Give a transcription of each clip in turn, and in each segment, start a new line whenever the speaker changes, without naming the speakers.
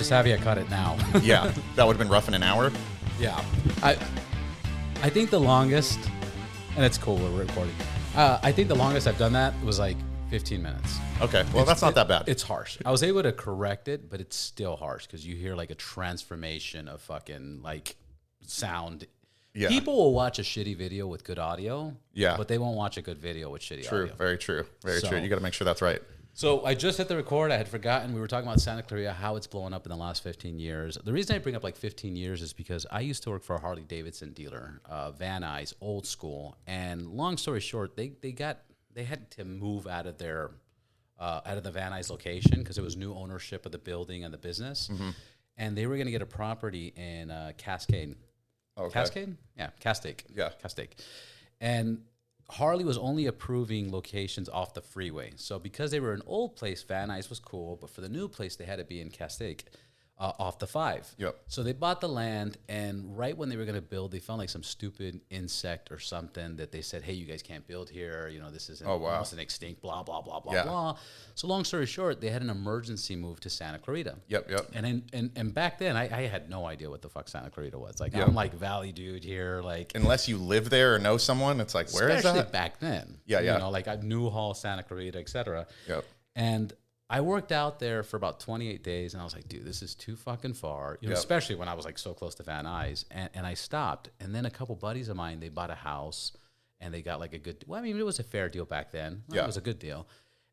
just have you cut it now.
Yeah, that would have been rough in an hour.
Yeah. I think the longest, and it's cool we're recording. I think the longest I've done that was like 15 minutes.
Okay, well, that's not that bad.
It's harsh. I was able to correct it, but it's still harsh because you hear like a transformation of fucking like sound.
Yeah.
People will watch a shitty video with good audio,
Yeah.
but they won't watch a good video with shitty
True,
audio.
very true, very
So-
true. You got to make sure that's right.
So I just hit the record. I had forgotten. We were talking about Santa Clarita, how it's blown up in the last 15 years. The reason I bring up like 15 years is because I used to work for a Harley Davidson dealer, Van Nuys, old school. And long story short, they had to move out of their out of the Van Nuys location because it was new ownership of the building and the business, and they were going to get a property in Cascade.
Okay.
Cascade? Yeah, Castaic.
Yeah.
Castaic. And Harley was only approving locations off the freeway. So because they were an old place, Van Nuys was cool, but for the new place, they had to be in Castaic off the 5.
Yep.
So they bought the land, and right when they were going to build, they found like some stupid insect or something that they said, hey, you guys can't build here. You know, this is almost an extinct, blah, blah, blah, blah, blah. So long story short, they had an emergency move to Santa Clarita.
Yep.
And back then, I had no idea what the fuck Santa Clarita was. Like, I'm like Valley dude here. Like,
Unless you live there or know someone, it's like, where is
especially
that?
back then.
Yeah.
You know, like Newhall, Santa Clarita, et cetera.
Yep.
And I worked out there for about 28 days, and I was like, dude, this is too fucking far. You know,
Yep.
especially when I was like so close to Van Nuys. And I stopped. And then a couple buddies of mine, they bought a house, and they got like a good, well, I mean, it was a fair deal back then.
Yeah.
It was a good deal.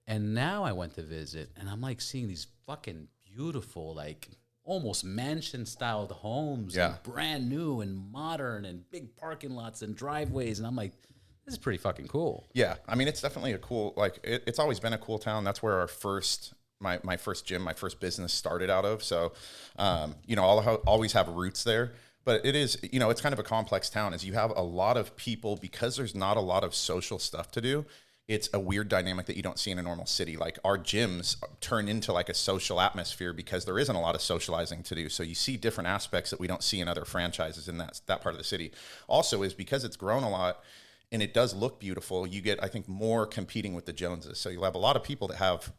And now I went to visit, and I'm like seeing these fucking beautiful, like almost mansion-styled homes,
Yeah.
and brand new and modern and big parking lots and driveways. And I'm like, this is pretty fucking cool.
Yeah, I mean, it's definitely a cool, like, it's always been a cool town. That's where our my first gym, my first business started out of. So, you know, I'll always have roots there. But it is, you know, it's kind of a complex town as you have a lot of people, because there's not a lot of social stuff to do. It's a weird dynamic that you don't see in a normal city. Like our gyms turn into like a social atmosphere because there isn't a lot of socializing to do. So you see different aspects that we don't see in other franchises in that part of the city. Also is because it's grown a lot, and it does look beautiful, you get, I think, more competing with the Joneses. So you'll have a lot of people that have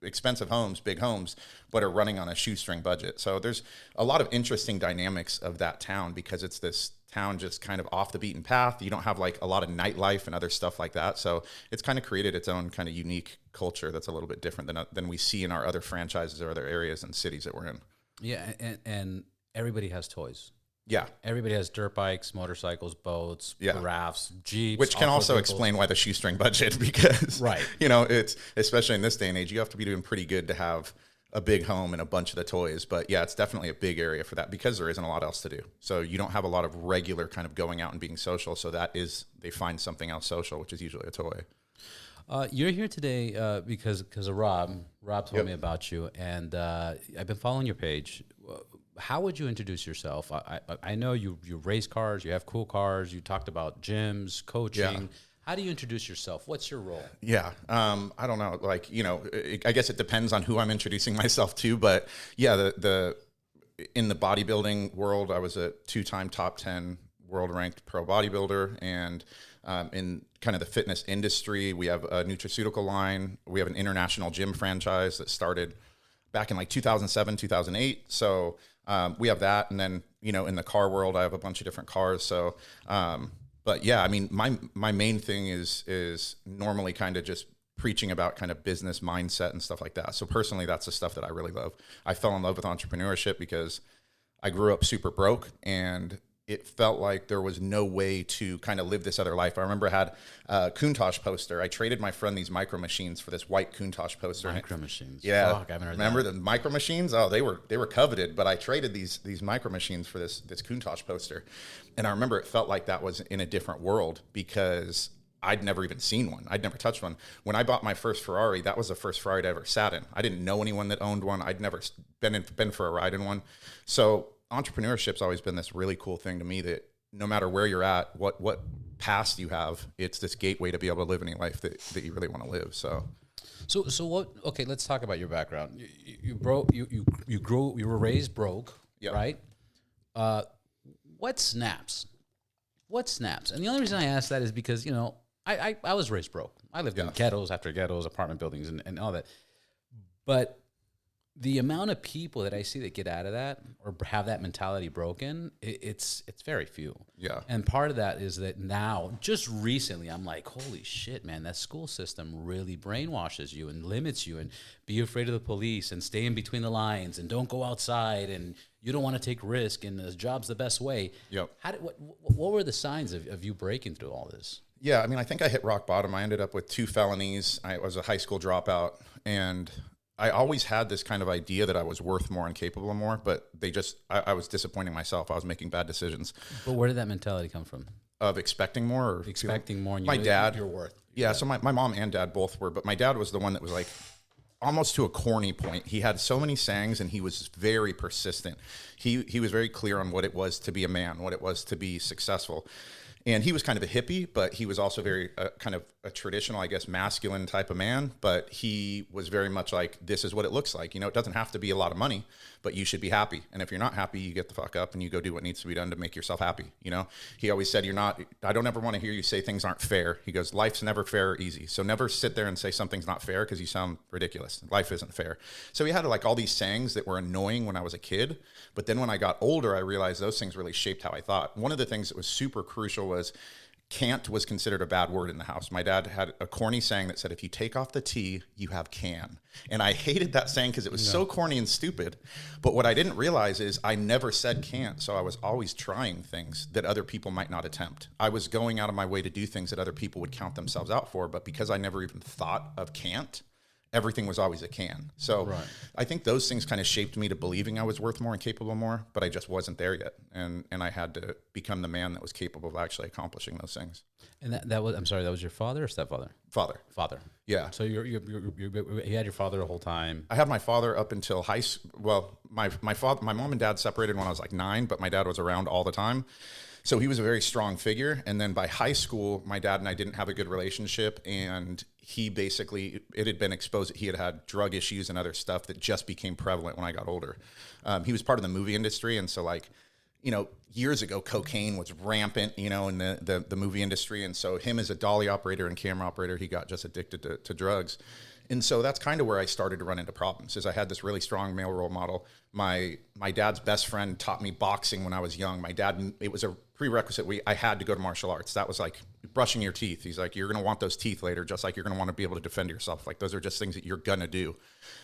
expensive homes, big homes, but are running on a shoestring budget. So there's a lot of interesting dynamics of that town because it's this town just kind of off the beaten path. You don't have like a lot of nightlife and other stuff like that. So it's kind of created its own kind of unique culture that's a little bit different than we see in our other franchises or other areas and cities that we're in.
Yeah, and everybody has toys.
Yeah.
Everybody has dirt bikes, motorcycles, boats,
Yeah.
giraffes, Jeeps.
Which can
off-road
also
vehicles.
explain why the shoestring budget, because,
Right.
you know, it's, especially in this day and age, you have to be doing pretty good to have a big home and a bunch of the toys. But yeah, it's definitely a big area for that because there isn't a lot else to do. So you don't have a lot of regular kind of going out and being social. So that is, they find something else social, which is usually a toy.
You're here today because of Rob. Rob told me about you, and I've been following your page. How would you introduce yourself? I know you race cars, you have cool cars, you talked about gyms, coaching.
Yeah.
How do you introduce yourself? What's your role?
Yeah. I don't know. Like, you know, I guess it depends on who I'm introducing myself to, but yeah, in the bodybuilding world, I was a 2-time top 10 world ranked pro bodybuilder. And in kind of the fitness industry, we have a nutraceutical line. We have an international gym franchise that started back in like 2007, 2008. So we have that. And then, you know, in the car world, I have a bunch of different cars. So, but yeah, I mean, my main thing is normally kind of just preaching about kind of business mindset and stuff like that. So personally, that's the stuff that I really love. I fell in love with entrepreneurship because I grew up super broke, and it felt like there was no way to kind of live this other life. I remember I had a Countach poster. I traded my friend these micro machines for this white Countach poster.
Micro machines.
Yeah.
Fuck, I haven't heard
Remember
that.
the micro machines? Oh, they were coveted, but I traded these micro machines for this Countach poster. And I remember it felt like that was in a different world because I'd never even seen one. I'd never touched one. When I bought my first Ferrari, that was the first Ferrari I ever sat in. I didn't know anyone that owned one. I'd never been for a ride in one. So entrepreneurship's always been this really cool thing to me that no matter where you're at, what past you have, it's this gateway to be able to live any life that you really want to live. So
what? Okay, let's talk about your background. You were raised broke,
Yeah.
right? What snaps? What snaps? And the only reason I ask that is because, you know, I was raised broke. I lived in ghettos after ghettos, apartment buildings, and all that. But the amount of people that I see that get out of that or have that mentality broken, it's very few.
Yeah.
And part of that is that now, just recently, I'm like, holy shit, man, that school system really brainwashes you and limits you, and be afraid of the police and stay in between the lines and don't go outside and you don't want to take risk and the job's the best way.
Yep.
What were the signs of you breaking through all this?
Yeah, I mean, I think I hit rock bottom. I ended up with 2 felonies. I was a high school dropout, and I always had this kind of idea that I was worth more and capable of more, but I was disappointing myself. I was making bad decisions.
But where did that mentality come from?
Of expecting more? Or
expecting more. And
my dad.
Your worth.
Yeah, so my mom and dad both were, but my dad was the one that was like almost to a corny point. He had so many sayings, and he was very persistent. He was very clear on what it was to be a man, what it was to be successful. And he was kind of a hippie, but he was also very kind of a traditional, I guess, masculine type of man. But he was very much like, this is what it looks like. You know, it doesn't have to be a lot of money, but you should be happy. And if you're not happy, you get the fuck up and you go do what needs to be done to make yourself happy. You know, he always said, I don't ever want to hear you say things aren't fair. He goes, life's never fair or easy. So never sit there and say something's not fair because you sound ridiculous. Life isn't fair. So he had like all these sayings that were annoying when I was a kid. But then when I got older, I realized those things really shaped how I thought. One of the things that was super crucial was can't was considered a bad word in the house. My dad had a corny saying that said, if you take off the T, you have can. And I hated that saying because it was so corny and stupid. But what I didn't realize is I never said can't. So I was always trying things that other people might not attempt. I was going out of my way to do things that other people would count themselves out for. But because I never even thought of can't, everything was always a can. So I think those things kind of shaped me to believing I was worth more and capable of more, but I just wasn't there yet. And I had to become the man that was capable of actually accomplishing those things.
And that was, I'm sorry, that was your father or stepfather? Father.
Yeah.
So you had your father the whole time.
I had my father up until high school. Well, my mom and dad separated when I was like 9, but my dad was around all the time. So he was a very strong figure. And then by high school, my dad and I didn't have a good relationship. And he basically, it had been exposed that he had drug issues and other stuff that just became prevalent when I got older. He was part of the movie industry. And so like, you know, years ago, cocaine was rampant, you know, in the movie industry. And so him as a dolly operator and camera operator, he got just addicted to drugs. And so that's kind of where I started to run into problems, is I had this really strong male role model. My dad's best friend taught me boxing when I was young. My dad, it was a prerequisite. I had to go to martial arts. That was like brushing your teeth. He's like, you're going to want those teeth later, just like you're going to want to be able to defend yourself. Like those are just things that you're going to do.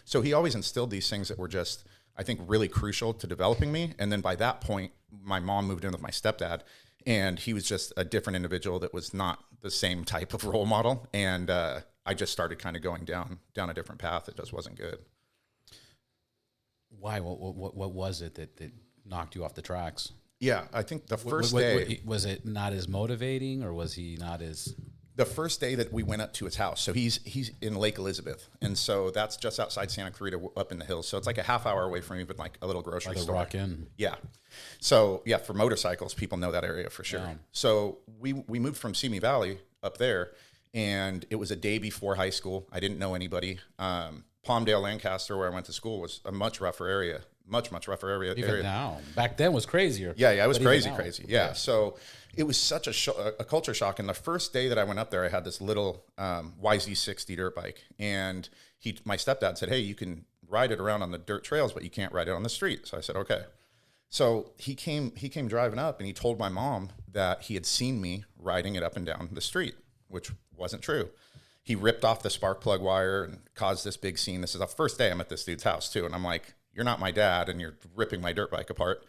So he always instilled these things that were just, I think, really crucial to developing me. And then by that point, my mom moved in with my stepdad, and he was just a different individual that was not the same type of role model. And I just started kind of going down a different path. It just wasn't good.
Why? What was it that knocked you off the tracks?
Yeah, I think the first day...
Was it not as motivating, or was he not as...
The first day that we went up to his house, so he's in Lake Elizabeth, and so that's just outside Santa Clarita up in the hills. So it's like a half hour away from even like a little grocery store.
Rock Inn.
Yeah. So yeah, for motorcycles, people know that area for sure.
Yeah.
So we moved from Simi Valley up there, and it was a day before high school. I didn't know anybody. Palmdale, Lancaster, where I went to school, was a much rougher area. Much rougher area.
Even now. Back then was crazier.
Yeah, it was crazy. Yeah.
Okay.
So it was such a culture shock. And the first day that I went up there, I had this little YZ60 dirt bike. And my stepdad said, hey, you can ride it around on the dirt trails, but you can't ride it on the street. So I said, okay. So he came driving up, and he told my mom that he had seen me riding it up and down the street, which wasn't true. He ripped off the spark plug wire and caused this big scene. This is the first day I'm at this dude's house too. And I'm like, you're not my dad, and you're ripping my dirt bike apart.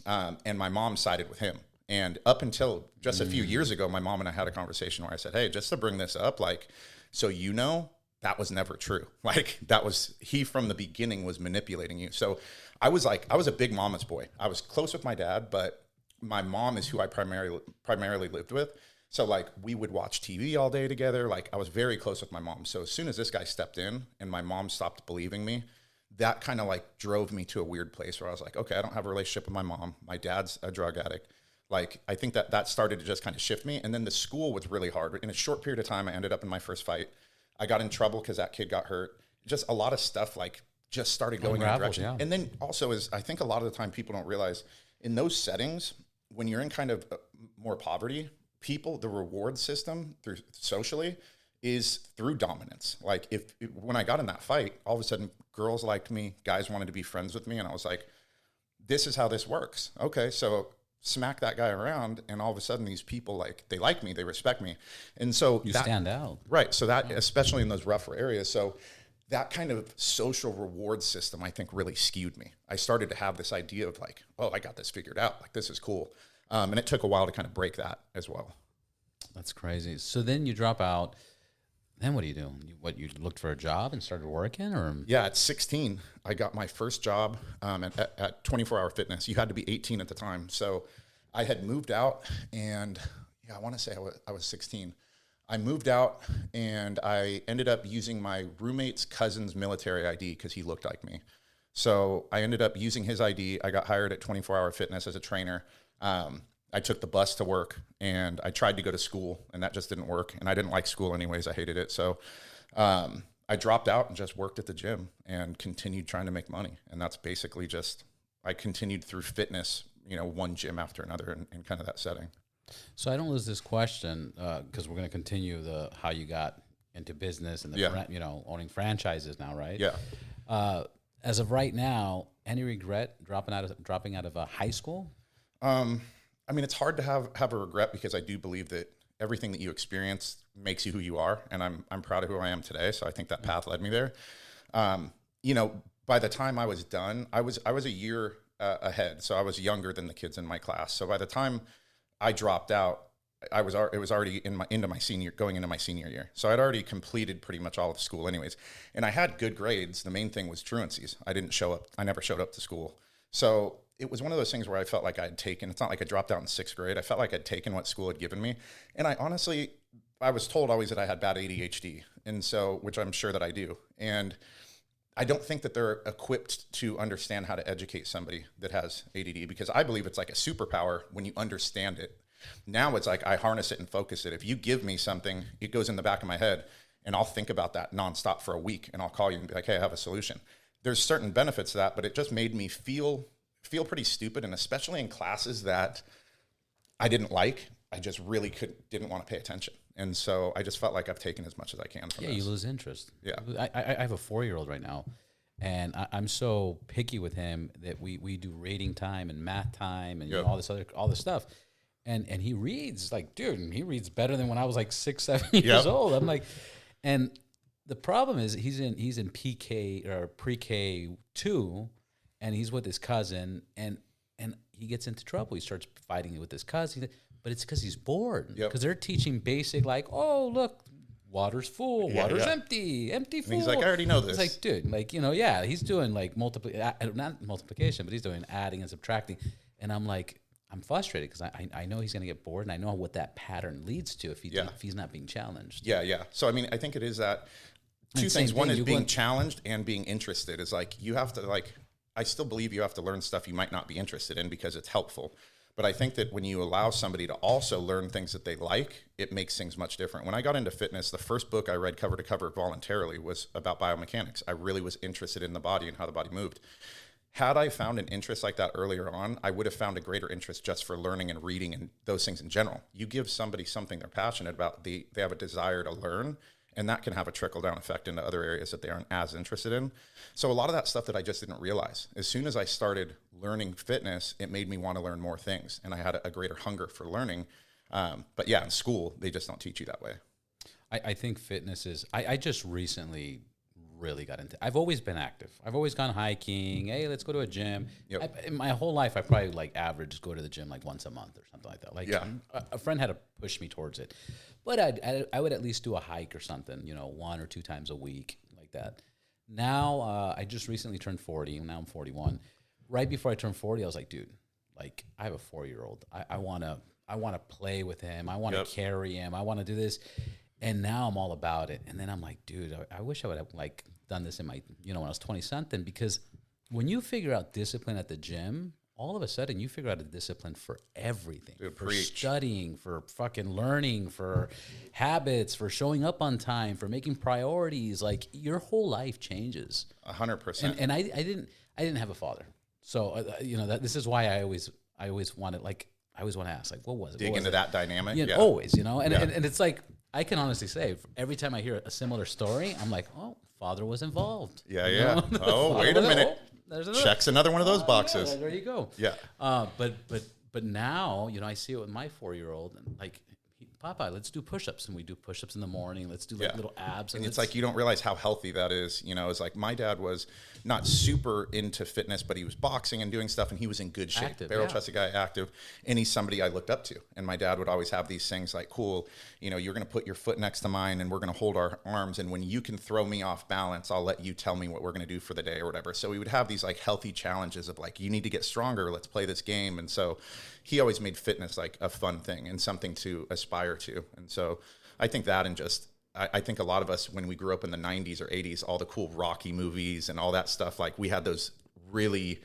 And my mom sided with him. And up until just a few years ago, my mom and I had a conversation where I said, hey, just to bring this up, like, so you know, that was never true. Like, he from the beginning was manipulating you. So I was a big mama's boy. I was close with my dad, but my mom is who I primarily lived with. So like we would watch TV all day together. Like I was very close with my mom. So as soon as this guy stepped in and my mom stopped believing me, that kind of like drove me to a weird place where I was like, okay, I don't have a relationship with my mom. My dad's a drug addict. Like, I think that started to just kind of shift me. And then the school was really hard. In a short period of time, I ended up in my first fight. I got in trouble because that kid got hurt. Just a lot of stuff like just started going in a direction. Yeah. And then also I think a lot of the time people don't realize in those settings, when you're in kind of more poverty, the reward system through socially is through dominance. Like when I got in that fight, all of a sudden girls liked me, guys wanted to be friends with me. And I was like, this is how this works. Okay. So smack that guy around. And all of a sudden these people, like, they like me, they respect me. And so
you stand out.
Right. So that, especially in those rougher areas. So that kind of social reward system, I think, really skewed me. I started to have this idea of like, oh, I got this figured out. Like, this is cool. And it took a while to kind of break that as well.
That's crazy. So then you drop out. Then what do you do? You looked for a job and started working, or?
Yeah, at 16, I got my first job at 24 Hour Fitness. You had to be 18 at the time. So I had moved out, and I want to say I was 16. I moved out, and I ended up using my roommate's cousin's military ID because he looked like me. So I ended up using his ID. I got hired at 24 Hour Fitness as a trainer. I took the bus to work, and I tried to go to school, and that just didn't work. And I didn't like school anyways. I hated it. So I dropped out and just worked at the gym and continued trying to make money. And that's basically I continued through fitness, one gym after another in kind of that setting.
So I don't lose this question because we're going to continue how you got into business and owning franchises now, right?
Yeah.
As of right now, any regret dropping out of high school?
I mean, it's hard to have a regret because I do believe that everything that you experience makes you who you are, and I'm proud of who I am today. So I think that path led me there. By the time I was done, I was a year ahead, so I was younger than the kids in my class. So by the time I dropped out, it was already going into my senior year. So I'd already completed pretty much all of school, anyways, and I had good grades. The main thing was truancies. I never showed up to school. So it was one of those things where I felt like I'd taken, it's not like I dropped out in 6th grade. I felt like I'd taken what school had given me. And I was told always that I had bad ADHD. And so, which I'm sure that I do. And I don't think that they're equipped to understand how to educate somebody that has ADD, because I believe it's like a superpower when you understand it. Now it's like I harness it and focus it. If you give me something, it goes in the back of my head, and I'll think about that nonstop for a week, and I'll call you and be like, hey, I have a solution. There's certain benefits to that, but it just made me feel pretty stupid, and especially in classes that I didn't like, I just really didn't want to pay attention. And so I just felt like I've taken as much as I can from this.
You lose interest.
Yeah.
I have a 4-year-old right now, and I'm so picky with him that we do reading time and math time and all this stuff. And he reads he reads better than when I was like 6, 7 years old. I'm like, and the problem is he's in PK or pre-K 2, and he's with his cousin, and he gets into trouble. He starts fighting with his cousin, but it's because he's bored. Because they're teaching basic, like, oh, look, water's full, water's empty full.
And he's like, I already know this.
It's like, dude, he's doing like not multiplication, but he's doing adding and subtracting. And I'm like, I'm frustrated because I know he's going to get bored, and I know what that pattern leads to if he's not being challenged.
Yeah. So, I mean, I think it is that two things. One is being challenged and being interested. Is like, you have to I still believe you have to learn stuff you might not be interested in because it's helpful. But I think that when you allow somebody to also learn things that they like, it makes things much different. When I got into fitness, the first book I read cover to cover voluntarily was about biomechanics. I really was interested in the body and how the body moved. Had I found an interest like that earlier on, I would have found a greater interest just for learning and reading and those things in general. You give somebody something they're passionate about, they have a desire to learn, and that can have a trickle-down effect into other areas that they aren't as interested in. So a lot of that stuff that I just didn't realize, as soon as I started learning fitness, it made me want to learn more things, and I had a greater hunger for learning. But yeah, in school, they just don't teach you that way.
I think fitness is, I just recently really got into, I've always been active. I've always gone hiking. Hey, let's go to a gym. In my whole life, I probably average go to the gym once a month or something like that. A friend had to push me towards it. But I would at least do a hike or something, 1 or 2 times a week like that. Now, I just recently turned 40. Now I'm 41. Right before I turned 40, I was like, dude, I have a 4-year-old. I want to play with him. I want to carry him. I want to do this. And now I'm all about it. And then I'm like, dude, I wish I would have done this in my, when I was 20 something, because when you figure out discipline at the gym, all of a sudden you figure out a discipline for everything.
Dude,
for studying, for fucking learning, for habits, for showing up on time, for making priorities. Like, your whole life changes.
100%.
And I didn't have a father. So, this is why I always wanted, I always want to ask, what was it?
Dig into that dynamic.
Always, and it's like, I can honestly say, every time I hear a similar story, I'm like, oh, father was involved.
Yeah,
You
yeah.
know?
Oh, wait a minute.
There's
Checks another one of those boxes.
Yeah, there you go.
Yeah.
But now, I see it with my 4-year-old, and like, Papa, let's do push-ups, and we do push-ups in the morning. Let's do like little abs,
and it's like you don't realize how healthy that is. It's like my dad was not super into fitness, but he was boxing and doing stuff, and he was in good shape. Barrel-chested guy, active, and he's somebody I looked up to. And my dad would always have these things like, cool, you're going to put your foot next to mine, and we're going to hold our arms, and when you can throw me off balance, I'll let you tell me what we're going to do for the day or whatever. So we would have these like healthy challenges of like, you need to get stronger, let's play this game. And so he always made fitness like a fun thing and something to aspire to. And so I think that, and just, I think a lot of us, when we grew up in the 90s or 80s, all the cool Rocky movies and all that stuff, like we had those really,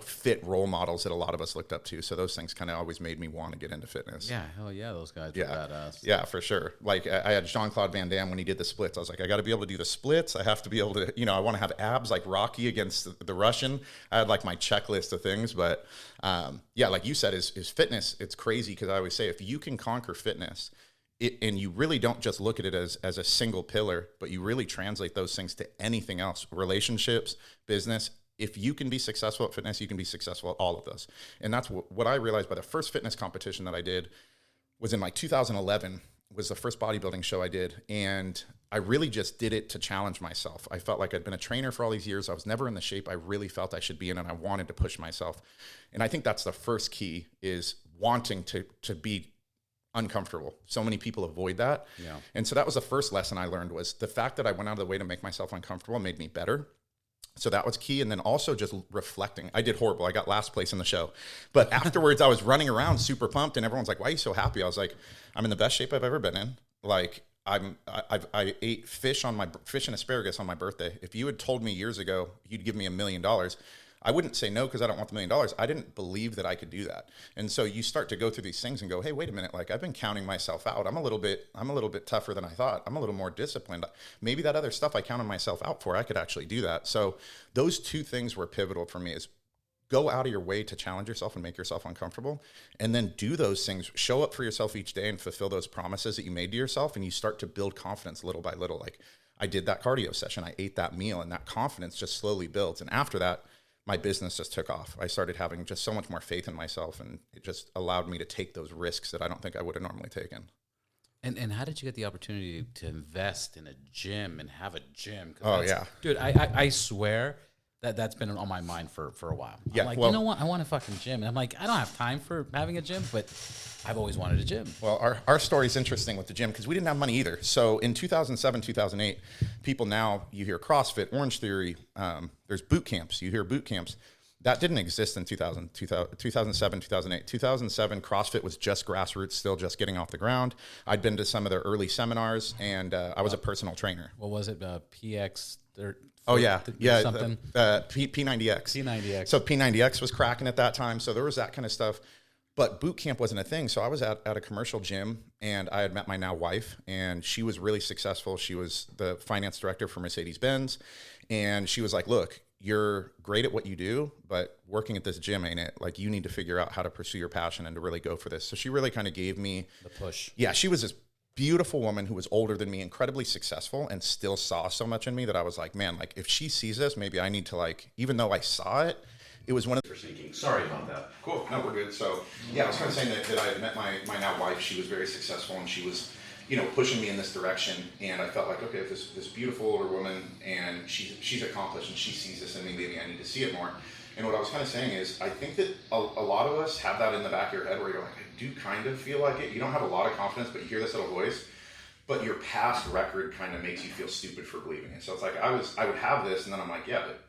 fit role models that a lot of us looked up to. So those things kind of always made me want to get into fitness.
Yeah, hell yeah, those guys were badass.
Yeah, for sure. Like I had Jean-Claude Van Damme when he did the splits. I was like, I got to be able to do the splits. I have to be able to, I want to have abs like Rocky against the Russian. I had like my checklist of things. But like you said, is fitness. It's crazy because I always say if you can conquer fitness, and you really don't just look at it as a single pillar, but you really translate those things to anything else, relationships, business. If you can be successful at fitness, you can be successful at all of those. And that's what I realized by the first fitness competition that I did was in like 2011 was the first bodybuilding show I did. And I really just did it to challenge myself. I felt like I'd been a trainer for all these years. I was never in the shape I really felt I should be in, and I wanted to push myself. And I think that's the first key, is wanting to be uncomfortable. So many people avoid that. Yeah. And so that was the first lesson I learned, was the fact that I went out of the way to make myself uncomfortable made me better. So that was key. And then also just reflecting. I did horrible. I got last place in the show. But afterwards, I was running around super pumped, and everyone's like, why are you so happy? I was like, I'm in the best shape I've ever been in. Like, I ate fish and asparagus on my birthday. If you had told me years ago you'd give me $1 million, I wouldn't say no because I don't want the $1 million. I didn't believe that I could do that. And so you start to go through these things and go, hey, wait a minute. Like, I've been counting myself out. I'm a little bit tougher than I thought. I'm a little more disciplined. Maybe that other stuff I counted myself out for, I could actually do that. So those two things were pivotal for me, is go out of your way to challenge yourself and make yourself uncomfortable, and then do those things, show up for yourself each day and fulfill those promises that you made to yourself. And you start to build confidence little by little. Like, I did that cardio session, I ate that meal, and that confidence just slowly builds. And after that, my business just took off. I started having just so much more faith in myself, and it just allowed me to take those risks that I don't think I would have normally taken.
And how did you get the opportunity to invest in a gym and have a gym?
Oh, yeah.
Dude, I swear that's been on my mind for a while.
Yeah,
I'm like, you know what? I want a fucking gym. And I'm like, I don't have time for having a gym, but I've always wanted a gym.
Well, our story is interesting with the gym because we didn't have money either. So in 2007, 2008, people now, you hear CrossFit, Orange Theory, there's boot camps. You hear boot camps. That didn't exist in 2007, 2008. 2007, CrossFit was just grassroots, still just getting off the ground. I'd been to some of their early seminars, and I was a personal trainer.
What was it? PX?
Something. P90X.
P90X.
So P90X was cracking at that time. So there was that kind of stuff. But boot camp wasn't a thing. So I was at a commercial gym, and I had met my now wife, and she was really successful. She was the finance director for Mercedes-Benz. And she was like, look, you're great at what you do, but working at this gym ain't it. Like, you need to figure out how to pursue your passion and to really go for this. So she really kind of gave me
the push.
Yeah, she was this beautiful woman who was older than me, incredibly successful, and still saw so much in me that I was like, man, like, if she sees this, maybe I need to, like, even though I saw it, it was one of the...
Sorry about that.
Cool. No, we're good. So, yeah, I was kind of saying that I had met my now wife. She was very successful, and she was, pushing me in this direction. And I felt like, okay, if this beautiful older woman, and she's accomplished, and she sees this in me, maybe I need to see it more. And what I was kind of saying is, I think that a lot of us have that in the back of your head where you're like, I do kind of feel like it. You don't have a lot of confidence, but you hear this little voice. But your past record kind of makes you feel stupid for believing it. So it's like I would have this, and then I'm like, yeah, but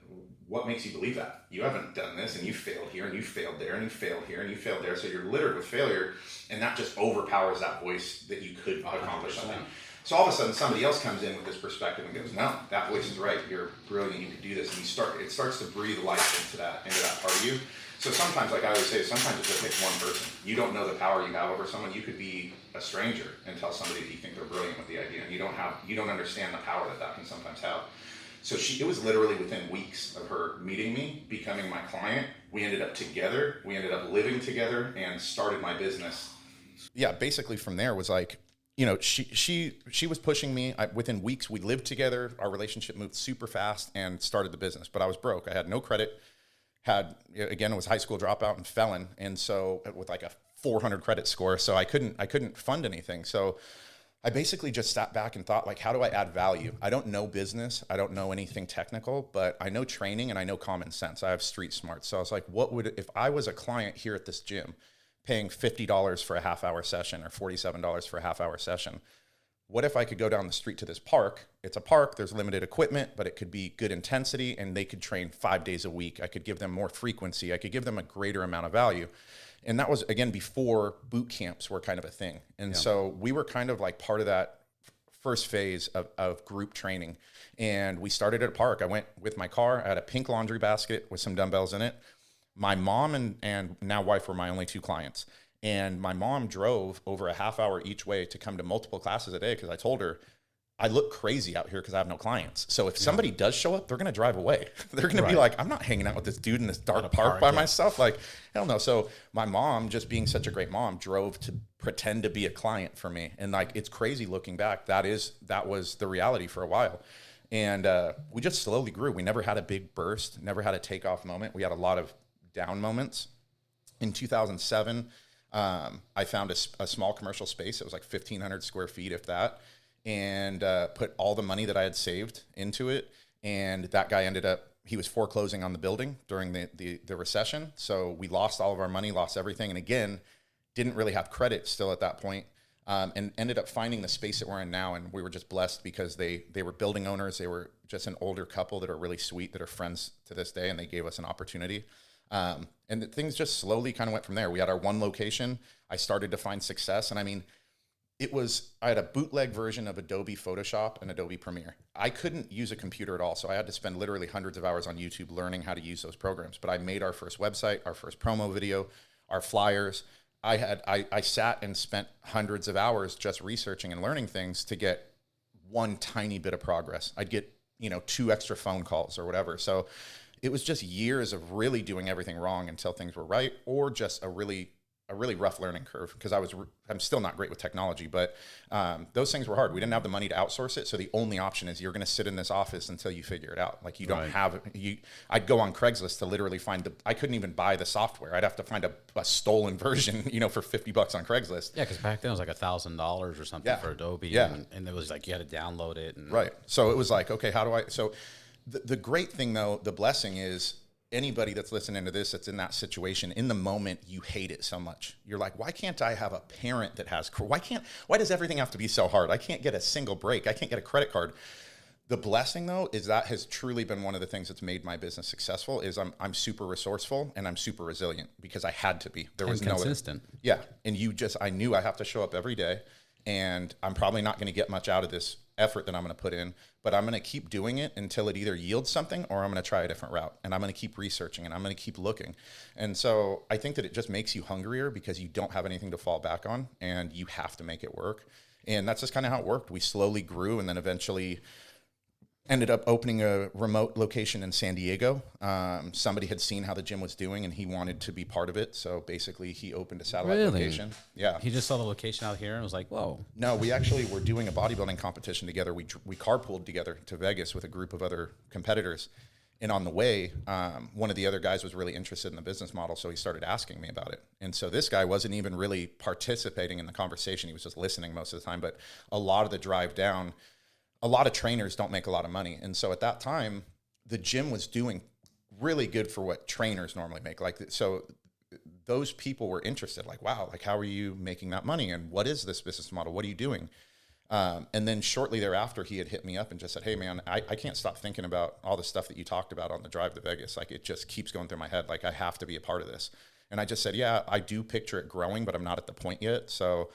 what makes you believe that? You haven't done this, and you failed here, and you failed there, and you failed here, and you failed there. So you're littered with failure, and that just overpowers that voice that you could accomplish something. So all of a sudden, somebody else comes in with this perspective and goes, no, that voice is right. You're brilliant. You could do this. And it starts to breathe life into that part of you. So sometimes, like I always say, sometimes it just takes one person. You don't know the power you have over someone. You could be a stranger and tell somebody that you think they're brilliant with the idea, and you don't understand the power that can sometimes have. So it was literally within weeks of her meeting me, becoming my client. We ended up together. We ended up living together and started my business. Yeah, basically from there was like, you know, she was pushing me. Within weeks, we lived together. Our relationship moved super fast and started the business. But I was broke. I had no credit. Again, it was high school dropout and felon, and so with like a 400 credit score, so I couldn't fund anything. So I basically just sat back and thought, like, how do I add value? I don't know business. I don't know anything technical, but I know training and I know common sense. I have street smarts. So I was like, if I was a client here at this gym paying $50 for a half-hour session or $47 for a half-hour session, what if I could go down the street to this park? It's a park, there's limited equipment, but it could be good intensity, and they could train 5 days a week. I could give them more frequency. I could give them a greater amount of value. And that was, again, before boot camps were kind of a thing. And so we were kind of like part of that first phase of group training. And we started at a park. I went with my car. I had a pink laundry basket with some dumbbells in it. My mom and now wife were my only 2 clients. And my mom drove over a half hour each way to come to multiple classes a day, because I told her, I look crazy out here because I have no clients. So if somebody does show up, they're going to drive away. They're going to be like, I'm not hanging out with this dude in this dark park by myself. Like, hell no. So my mom, just being such a great mom, drove to pretend to be a client for me. And like, it's crazy looking back. That was the reality for a while. And we just slowly grew. We never had a big burst, never had a takeoff moment. We had a lot of down moments. In 2007, I found a small commercial space. It was like 1,500 square feet, if that. And put all the money that I had saved into it. And that guy he was foreclosing on the building during the recession. So we lost all of our money, lost everything. And again, didn't really have credit still at that point. And ended up finding the space that we're in now. And we were just blessed because they were building owners. They were just an older couple that are really sweet, that are friends to this day. And they gave us an opportunity. And things just slowly kind of went from there. We had our one location. I started to find success. And I mean, I had a bootleg version of Adobe Photoshop and Adobe Premiere. I couldn't use a computer at all, so I had to spend literally hundreds of hours on YouTube learning how to use those programs. But I made our first website, our first promo video, our flyers. I sat and spent hundreds of hours just researching and learning things to get one tiny bit of progress. I'd get, 2 extra phone calls or whatever. So it was just years of really doing everything wrong until things were right, or just a really rough learning curve, because I'm still not great with technology, but those things were hard. We didn't have the money to outsource it. So the only option is you're going to sit in this office until you figure it out. Like, you don't have, I'd go on Craigslist to literally I couldn't even buy the software. I'd have to find a stolen version, for $50 on Craigslist.
Yeah. Cause back then it was like $1,000 or something for Adobe.
Yeah.
And it was like, you had to download it.
Right. So it was like, okay, so the great thing though, the blessing is, anybody that's listening to this that's in that situation, in the moment, you hate it so much. You're like, why can't I have a parent that has, why does everything have to be so hard? I can't get a single break. I can't get a credit card. The blessing though, is that has truly been one of the things that's made my business successful. Is I'm super resourceful and I'm super resilient, because I had to be. There was no
consistent.
Yeah. And I knew I have to show up every day, and I'm probably not going to get much out of this effort that I'm going to put in, but I'm going to keep doing it until it either yields something, or I'm going to try a different route, and I'm going to keep researching, and I'm going to keep looking. And so I think that it just makes you hungrier, because you don't have anything to fall back on, and you have to make it work. And that's just kind of how it worked. We slowly grew, and then eventually ended up opening a remote location in San Diego. Somebody had seen how the gym was doing, and he wanted to be part of it. So basically he opened a satellite location. Yeah.
He just saw the location out here and was like, whoa.
No, we actually were doing a bodybuilding competition together. We carpooled together to Vegas with a group of other competitors. And on the way, one of the other guys was really interested in the business model. So he started asking me about it. And so this guy wasn't even really participating in the conversation. He was just listening most of the time. But a lot of the drive down, a lot of trainers don't make a lot of money. And so at that time, the gym was doing really good for what trainers normally make. So those people were interested, like, wow, like, how are you making that money? And what is this business model? What are you doing? And then shortly thereafter, he had hit me up and just said, hey man, I can't stop thinking about all the stuff that you talked about on the drive to Vegas. Like, it just keeps going through my head. Like, I have to be a part of this. And I just said, yeah, I do picture it growing, but I'm not at the point yet. So,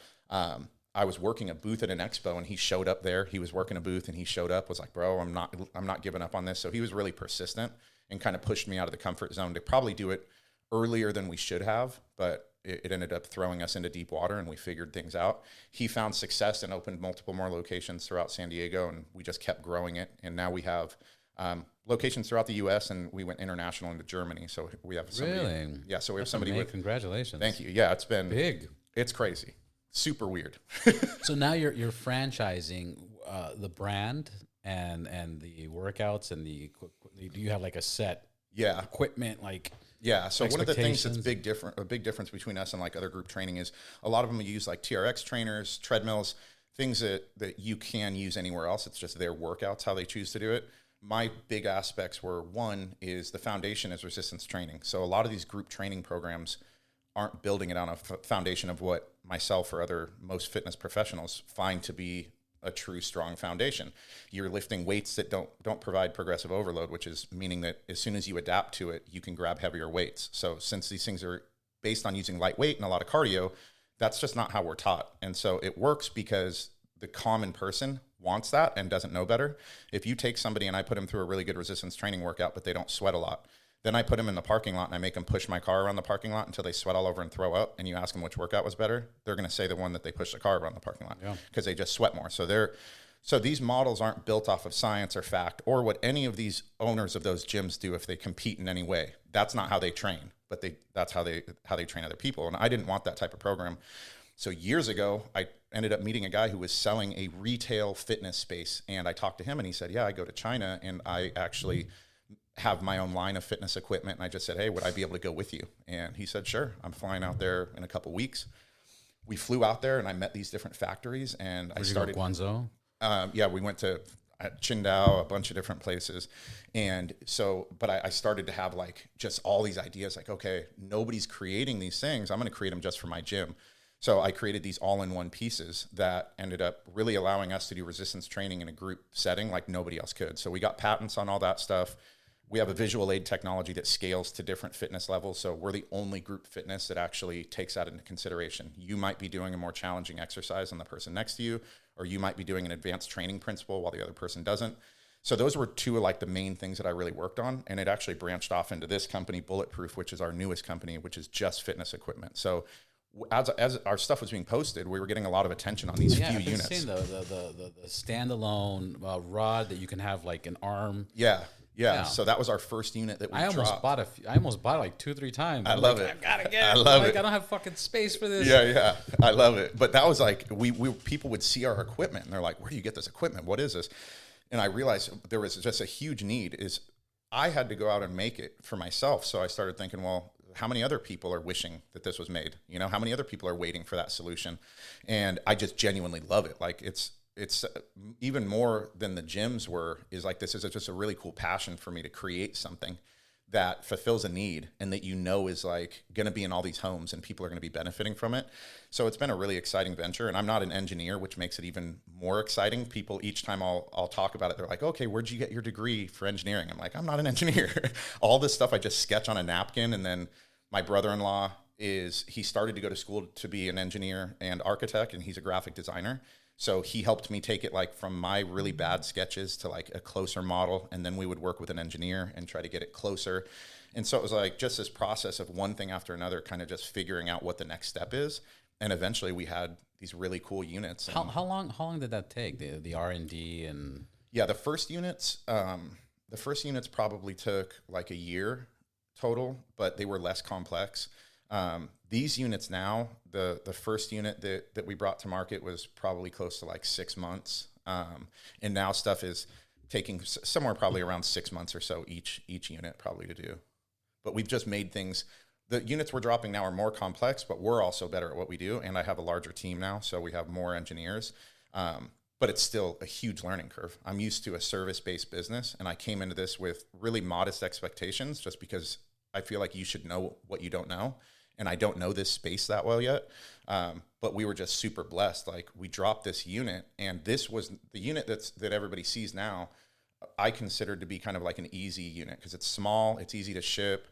I was working a booth at an expo, and he showed up there. He was working a booth, and he showed up, was like, bro, I'm not giving up on this. So he was really persistent and kind of pushed me out of the comfort zone to probably do it earlier than we should have, but it ended up throwing us into deep water, and we figured things out. He found success and opened multiple more locations throughout San Diego, and we just kept growing it. And now we have locations throughout the U.S., and we went international into Germany. So we have somebody.
Really?
Yeah. So we have somebody with.
Congratulations.
Thank you. Yeah, it's been
big.
It's crazy. super weird.
So now you're franchising the brand and the workouts and do you have like a set equipment like?
Yeah, so one of the things that's a big difference between us and like other group training is a lot of them use like TRX trainers, treadmills, things that you can use anywhere else. It's just their workouts, how they choose to do it. My big aspects were, one is the foundation is resistance training. So a lot of these group training programs aren't building it on a foundation of what myself or most fitness professionals find to be a true strong foundation. You're lifting weights that don't provide progressive overload, which is meaning that as soon as you adapt to it, you can grab heavier weights. So since these things are based on using light weight and a lot of cardio, that's just not how we're taught. And so it works because the common person wants that and doesn't know better. If you take somebody and I put them through a really good resistance training workout, but they don't sweat a lot, then I put them in the parking lot and I make them push my car around the parking lot until they sweat all over and throw up. And you ask them which workout was better, they're going to say the one that they pushed the car around the parking lot because they just sweat more. So these models aren't built off of science or fact or what any of these owners of those gyms do if they compete in any way. That's not how they train, but that's how they train other people. And I didn't want that type of program. So years ago, I ended up meeting a guy who was selling a retail fitness space. And I talked to him and he said, yeah, I go to China and I actually have my own line of fitness equipment. And I just said, hey, would I be able to go with you? And he said, sure. I'm flying out there in a couple weeks. We flew out there and I met these different factories and I started
Guangzhou.
We went to Qingdao, a bunch of different places. And so, but I started to have like just all these ideas like, okay, nobody's creating these things. I'm going to create them just for my gym. So I created these all-in-one pieces that ended up really allowing us to do resistance training in a group setting like nobody else could. So we got patents on all that stuff. We have a visual aid technology that scales to different fitness levels. So we're the only group fitness that actually takes that into consideration. You might be doing a more challenging exercise than the person next to you, or you might be doing an advanced training principle while the other person doesn't. So those were two of like the main things that I really worked on. And it actually branched off into this company, Bulletproof, which is our newest company, which is just fitness equipment. So as our stuff was being posted, we were getting a lot of attention on these few units.
I've seen the standalone rod that you can have like an arm.
Yeah. So that was our first unit that we dropped.
I almost bought it like 2-3 times.
I love it.
I gotta get it.
I love it.
I don't have fucking space for this.
Yeah. I love it. But that was like, people would see our equipment and they're like, where do you get this equipment? What is this? And I realized there was just a huge need is I had to go out and make it for myself. So I started thinking, well, how many other people are wishing that this was made? You know, how many other people are waiting for that solution? And I just genuinely love it. Like it's even more than the gyms is like, this is just a really cool passion for me to create something that fulfills a need and that is like going to be in all these homes and people are going to be benefiting from it. So it's been a really exciting venture, and I'm not an engineer, which makes it even more exciting. People, each time I'll talk about it, they're like, okay, where'd you get your degree for engineering? I'm like, I'm not an engineer. All this stuff I just sketch on a napkin. And then my brother-in-law he started to go to school to be an engineer and architect, and he's a graphic designer. So he helped me take it like from my really bad sketches to like a closer model. And then we would work with an engineer and try to get it closer. And so it was like just this process of one thing after another, kind of just figuring out what the next step is. And eventually we had these really cool units.
How long did that take? The R&D and
the first units probably took like a year total, but they were less complex. These units now, the first unit that we brought to market was probably close to like 6 months. And now stuff is taking somewhere probably around 6 months or so each unit probably to do. But we've just made things, the units we're dropping now are more complex, but we're also better at what we do. And I have a larger team now, so we have more engineers. But it's still a huge learning curve. I'm used to a service-based business, and I came into this with really modest expectations just because I feel like you should know what you don't know. And I don't know this space that well yet, but we were just super blessed. Like we dropped this unit, and this was the unit that everybody sees now. I considered to be kind of like an easy unit because it's small, it's easy to ship.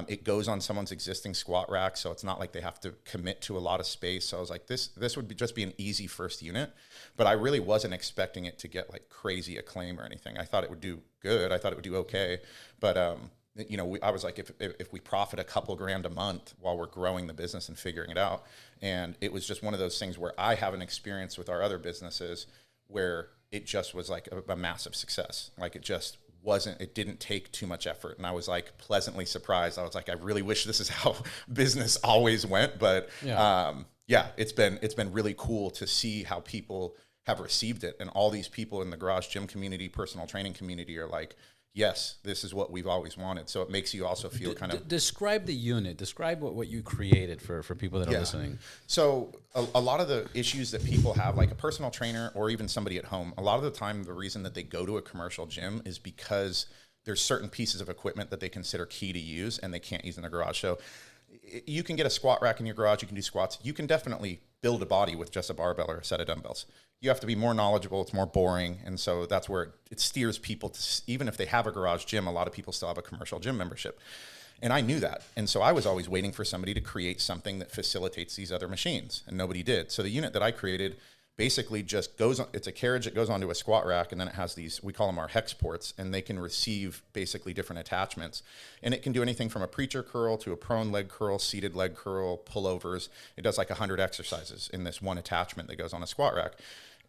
It goes on someone's existing squat rack, so it's not like they have to commit to a lot of space. So I was like, this would just be an easy first unit, but I really wasn't expecting it to get like crazy acclaim or anything. I thought it would do good. I thought it would do okay, but I was like, if we profit a couple grand a month while we're growing the business and figuring it out. And it was just one of those things where I have an experience with our other businesses where it just was like a massive success. Like it didn't take too much effort. And I was like pleasantly surprised. I was like, I really wish this is how business always went. But Yeah, it's been really cool to see how people have received it, and all these people in the garage gym community, personal training community are like, yes, this is what we've always wanted. So it makes you also feel kind of...
Describe the unit. Describe what you created for people that are listening.
So a lot of the issues that people have, like a personal trainer or even somebody at home, a lot of the time the reason that they go to a commercial gym is because there's certain pieces of equipment that they consider key to use and they can't use in their garage. So you can get a squat rack in your garage. You can do squats. You can definitely build a body with just a barbell or a set of dumbbells. You have to be more knowledgeable. It's more boring. And so that's where it steers people to, even if they have a garage gym, a lot of people still have a commercial gym membership. And I knew that. And so I was always waiting for somebody to create something that facilitates these other machines. And nobody did. So the unit that I created basically just goes on, it's a carriage that goes onto a squat rack, and then it has these, we call them our hex ports, and they can receive basically different attachments. And it can do anything from a preacher curl to a prone leg curl, seated leg curl, pullovers. It does like 100 exercises in this one attachment that goes on a squat rack.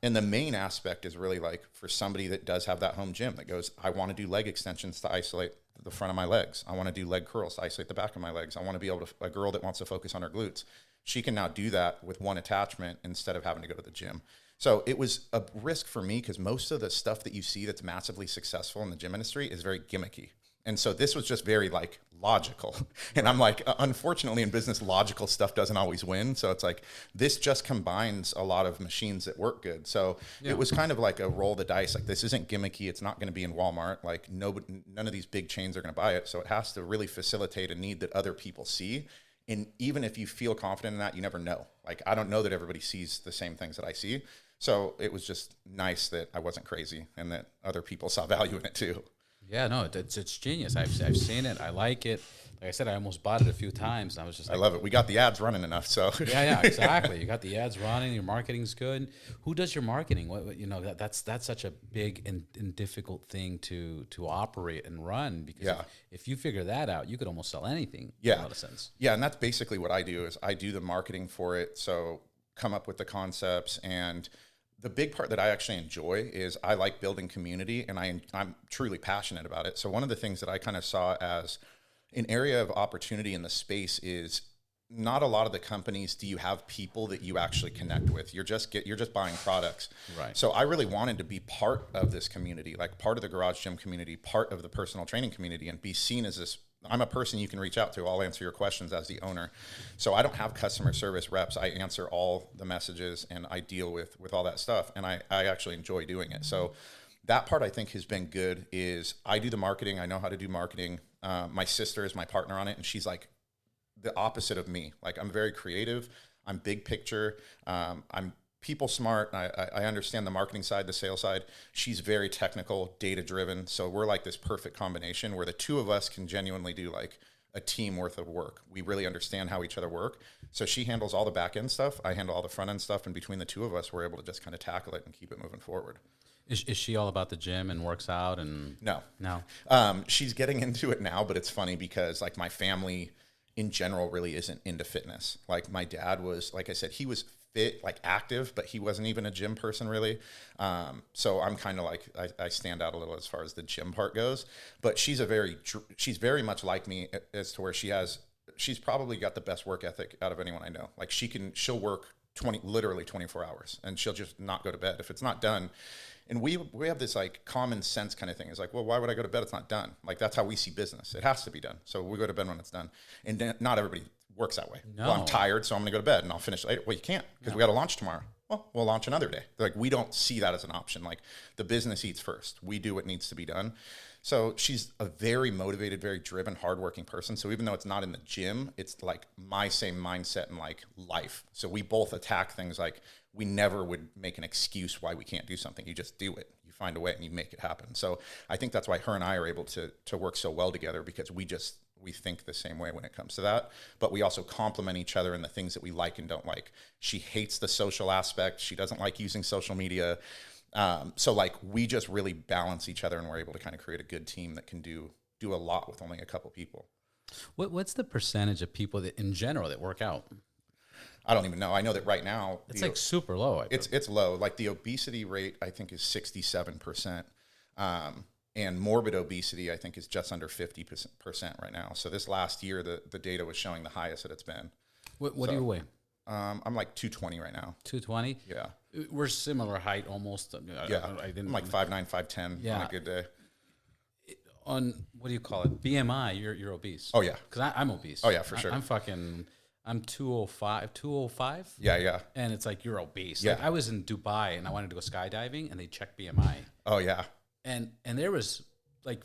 And the main aspect is really like for somebody that does have that home gym that goes, I want to do leg extensions to isolate the front of my legs. I want to do leg curls to isolate the back of my legs. I want to be able to, a girl that wants to focus on her glutes, she can now do that with one attachment instead of having to go to the gym. So it was a risk for me because most of the stuff that you see that's massively successful in the gym industry is very gimmicky. And so this was just very like logical. And I'm like, unfortunately in business, logical stuff doesn't always win. So it's like, this just combines a lot of machines that work good. So it was kind of like a roll the dice. Like, this isn't gimmicky. It's not going to be in Walmart. Like none of these big chains are going to buy it. So it has to really facilitate a need that other people see. And even if you feel confident in that, you never know. Like, I don't know that everybody sees the same things that I see. So it was just nice that I wasn't crazy and that other people saw value in it too.
Yeah, no, it's genius. I've seen it. I like it. Like I said, I almost bought it a few times. And I was just like,
I love it. We got the ads running enough. So
yeah, exactly. You got the ads running. Your marketing's good. Who does your marketing? What you know, that's such a big and difficult thing to operate and run, because if you figure that out, you could almost sell anything.
Yeah,
in a lot of sense.
Yeah, and that's basically what I do. Is I do the marketing for it. So come up with the concepts, and the big part that I actually enjoy is I like building community, and I'm truly passionate about it. So one of the things that I kind of saw as an area of opportunity in the space is not a lot of the companies do you have people that you actually connect with. You're just buying products.
Right.
So I really wanted to be part of this community, like part of the garage gym community, part of the personal training community, and be seen as this. I'm a person you can reach out to. I'll answer your questions as the owner. So I don't have customer service reps. I answer all the messages and I deal with all that stuff. And I actually enjoy doing it. So that part I think has been good. Is I do the marketing. I know how to do marketing. My sister is my partner on it, and she's like the opposite of me. Like, I'm very creative. I'm big picture. I'm people smart. I understand the marketing side, the sales side. She's very technical, data driven. So we're like this perfect combination where the two of us can genuinely do like a team worth of work. We really understand how each other work. So she handles all the back end stuff. I handle all the front end stuff. And between the two of us, we're able to just kind of tackle it and keep it moving forward.
Is she all about the gym and works out? And
No. She's getting into it now, but it's funny because like my family in general really isn't into fitness. Like, my dad was, like I said, he was fit, like active, but he wasn't even a gym person really. So I'm kind of like, I stand out a little as far as the gym part goes, but she's she's very much like me as to where she's probably got the best work ethic out of anyone I know. Like, she'll work literally 24 hours and she'll just not go to bed if it's not done. And we have this like common sense kind of thing. It's like, well, why would I go to bed? It's not done. Like, that's how we see business. It has to be done. So we go to bed when it's done. And then not everybody works that way.
No.
Well, I'm tired, so I'm going to go to bed and I'll finish later. Well, you can't, because we got to launch tomorrow. Well, we'll launch another day. Like, we don't see that as an option. Like, the business eats first. We do what needs to be done. So she's a very motivated, very driven, hardworking person. So even though it's not in the gym, it's like my same mindset in like life. So we both attack things like we never would make an excuse why we can't do something. You just do it. You find a way and you make it happen. So I think that's why her and I are able to work so well together, because we think the same way when it comes to that, but we also complement each other in the things that we like and don't like. She hates the social aspect. She doesn't like using social media. So like, we just really balance each other, and we're able to kind of create a good team that can do a lot with only a couple people.
What's the percentage of people that in general that work out?
I don't even know. I know that right now
it's like super low.
It's low. Like, the obesity rate I think is 67%. And morbid obesity, I think, is just under 50% right now. So this last year, the data was showing the highest that it's been.
What do you weigh?
I'm like 220 right now.
220.
Yeah.
We're similar height almost.
Yeah.
I didn't
I'm like 5'9", 5'10" on a good day.
On what do you call it? BMI. You're obese.
Oh yeah.
Because I'm obese.
Oh yeah, for sure.
I'm 205. 205.
Yeah, yeah.
And it's like you're obese.
Yeah.
Like I was in Dubai and I wanted to go skydiving and they checked BMI.
Oh yeah.
And there was like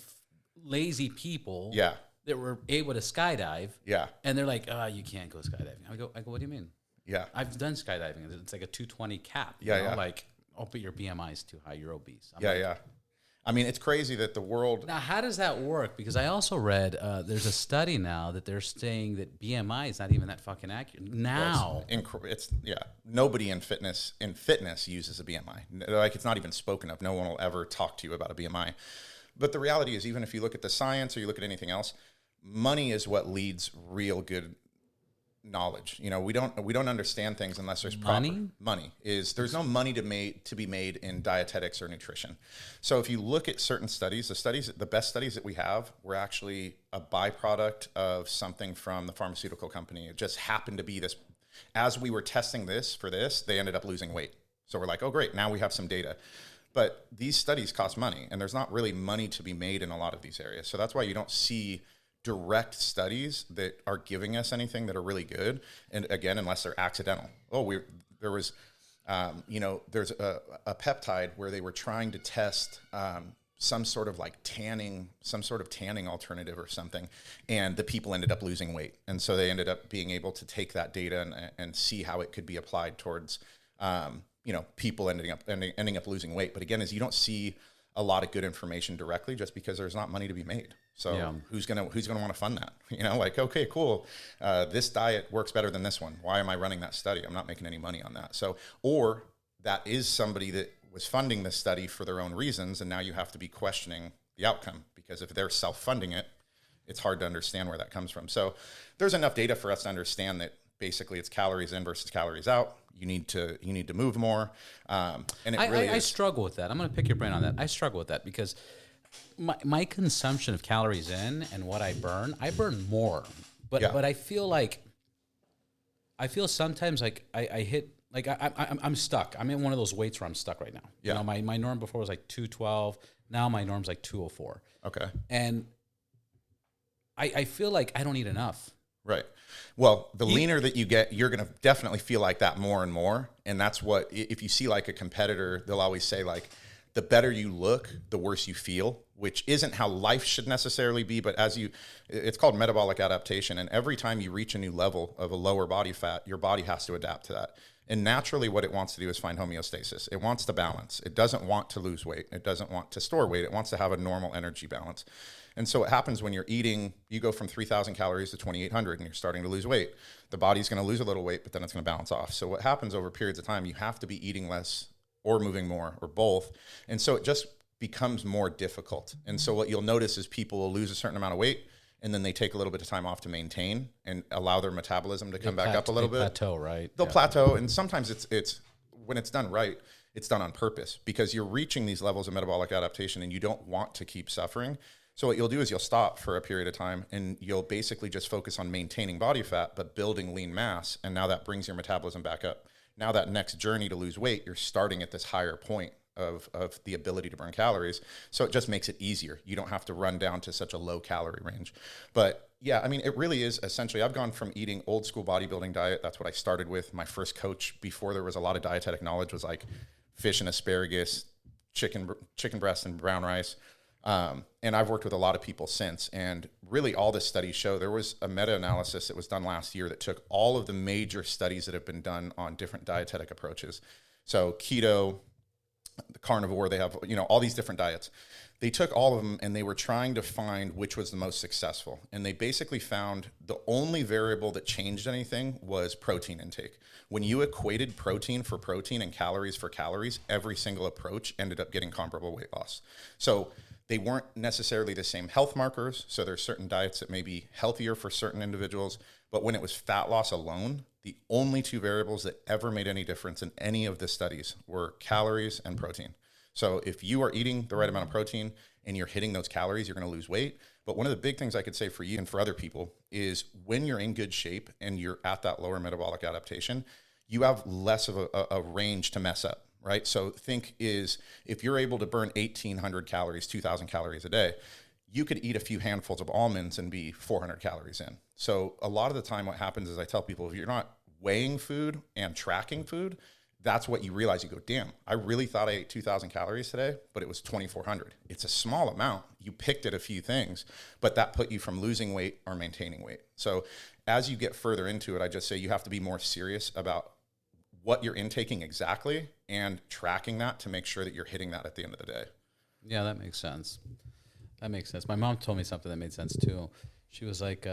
lazy people.
Yeah.
That were able to skydive.
Yeah.
And they're like, you can't go skydiving. I go, what do you mean?
Yeah.
I've done skydiving. It's like a 220 cap.
Yeah,
you know?
yeah.
Like, but your BMI is too high. You're obese.
Yeah, yeah. I mean, it's crazy that the world...
Now, how does that work? Because I also read there's a study now that they're saying that BMI is not even that fucking accurate. Now.
It's nobody in fitness uses a BMI. Like, it's not even spoken of. No one will ever talk to you about a BMI. But the reality is, even if you look at the science or you look at anything else, money is what leads real good knowledge. You know, we don't understand things unless there's money. There's no money to be made in dietetics or nutrition. So if you look at certain studies, the best studies that we have were actually a byproduct of something from the pharmaceutical company. It just happened to be this. As we were testing this, they ended up losing weight. So we're like, oh great, now we have some data. But these studies cost money, and there's not really money to be made in a lot of these areas. So that's why you don't see direct studies that are giving us anything that are really good. And again, unless they're accidental. There's a peptide where they were trying to test some sort of tanning alternative or something, and the people ended up losing weight. And so they ended up being able to take that data and see how it could be applied towards people ending up losing weight. But again, you don't see a lot of good information directly just because there's not money to be made. So who's gonna want to fund that? Okay, cool. This diet works better than this one. Why am I running that study? I'm not making any money on that. So, or that is somebody that was funding this study for their own reasons, and now you have to be questioning the outcome, because if they're self-funding it, it's hard to understand where that comes from. So there's enough data for us to understand that basically it's calories in versus calories out. You need to move more. And I
struggle with that. I'm going to pick your brain on that. I struggle with that because my consumption of calories in and what I burn more. But I feel sometimes like I hit, like I'm stuck. I'm in one of those weights where I'm stuck right now.
Yeah.
My norm before was like 212. Now my norm's like 204.
Okay.
And I feel like I don't eat enough.
Right. Well, the leaner that you get, you're going to definitely feel like that more and more. And that's what, if you see like a competitor, they'll always say like, the better you look, the worse you feel, which isn't how life should necessarily be. But it's called metabolic adaptation. And every time you reach a new level of a lower body fat, your body has to adapt to that. And naturally what it wants to do is find homeostasis. It wants to balance. It doesn't want to lose weight. It doesn't want to store weight. It wants to have a normal energy balance. And so what happens when you're eating, you go from 3,000 calories to 2,800 and you're starting to lose weight. The body's going to lose a little weight, but then it's going to balance off. So what happens over periods of time, you have to be eating less or moving more or both. And so it just becomes more difficult. And so what you'll notice is people will lose a certain amount of weight and then they take a little bit of time off to maintain and allow their metabolism to come back up a little bit.
Plateau, right?
They'll plateau. And sometimes it's when it's done right, it's done on purpose because you're reaching these levels of metabolic adaptation and you don't want to keep suffering. So what you'll do is you'll stop for a period of time and you'll basically just focus on maintaining body fat, but building lean mass. And now that brings your metabolism back up. Now that next journey to lose weight, you're starting at this higher point of the ability to burn calories. So it just makes it easier. You don't have to run down to such a low calorie range. But yeah, I mean, it really is essentially, I've gone from eating old school bodybuilding diet. That's what I started with. My first coach before there was a lot of dietetic knowledge was like fish and asparagus, chicken breast and brown rice. And I've worked with a lot of people since, and really all the studies show, there was a meta-analysis that was done last year that took all of the major studies that have been done on different dietetic approaches. So keto, the carnivore, they have, all these different diets. They took all of them and they were trying to find which was the most successful. And they basically found the only variable that changed anything was protein intake. When you equated protein for protein and calories for calories, every single approach ended up getting comparable weight loss. So they weren't necessarily the same health markers. So there's certain diets that may be healthier for certain individuals. But when it was fat loss alone, the only two variables that ever made any difference in any of the studies were calories and protein. So if you are eating the right amount of protein and you're hitting those calories, you're going to lose weight. But one of the big things I could say for you and for other people is when you're in good shape and you're at that lower metabolic adaptation, you have less of a range to mess up, right? So think is if you're able to burn 1,800 calories, 2,000 calories a day, you could eat a few handfuls of almonds and be 400 calories in. So a lot of the time what happens is I tell people, if you're not weighing food and tracking food, that's what you realize. You go, damn, I really thought I ate 2,000 calories today, but it was 2,400. It's a small amount. You picked at a few things, but that put you from losing weight or maintaining weight. So as you get further into it, I just say you have to be more serious about what you're intaking exactly and tracking that to make sure that you're hitting that at the end of the day.
Yeah, that makes sense. That makes sense. My mom told me something that made sense too. She was like,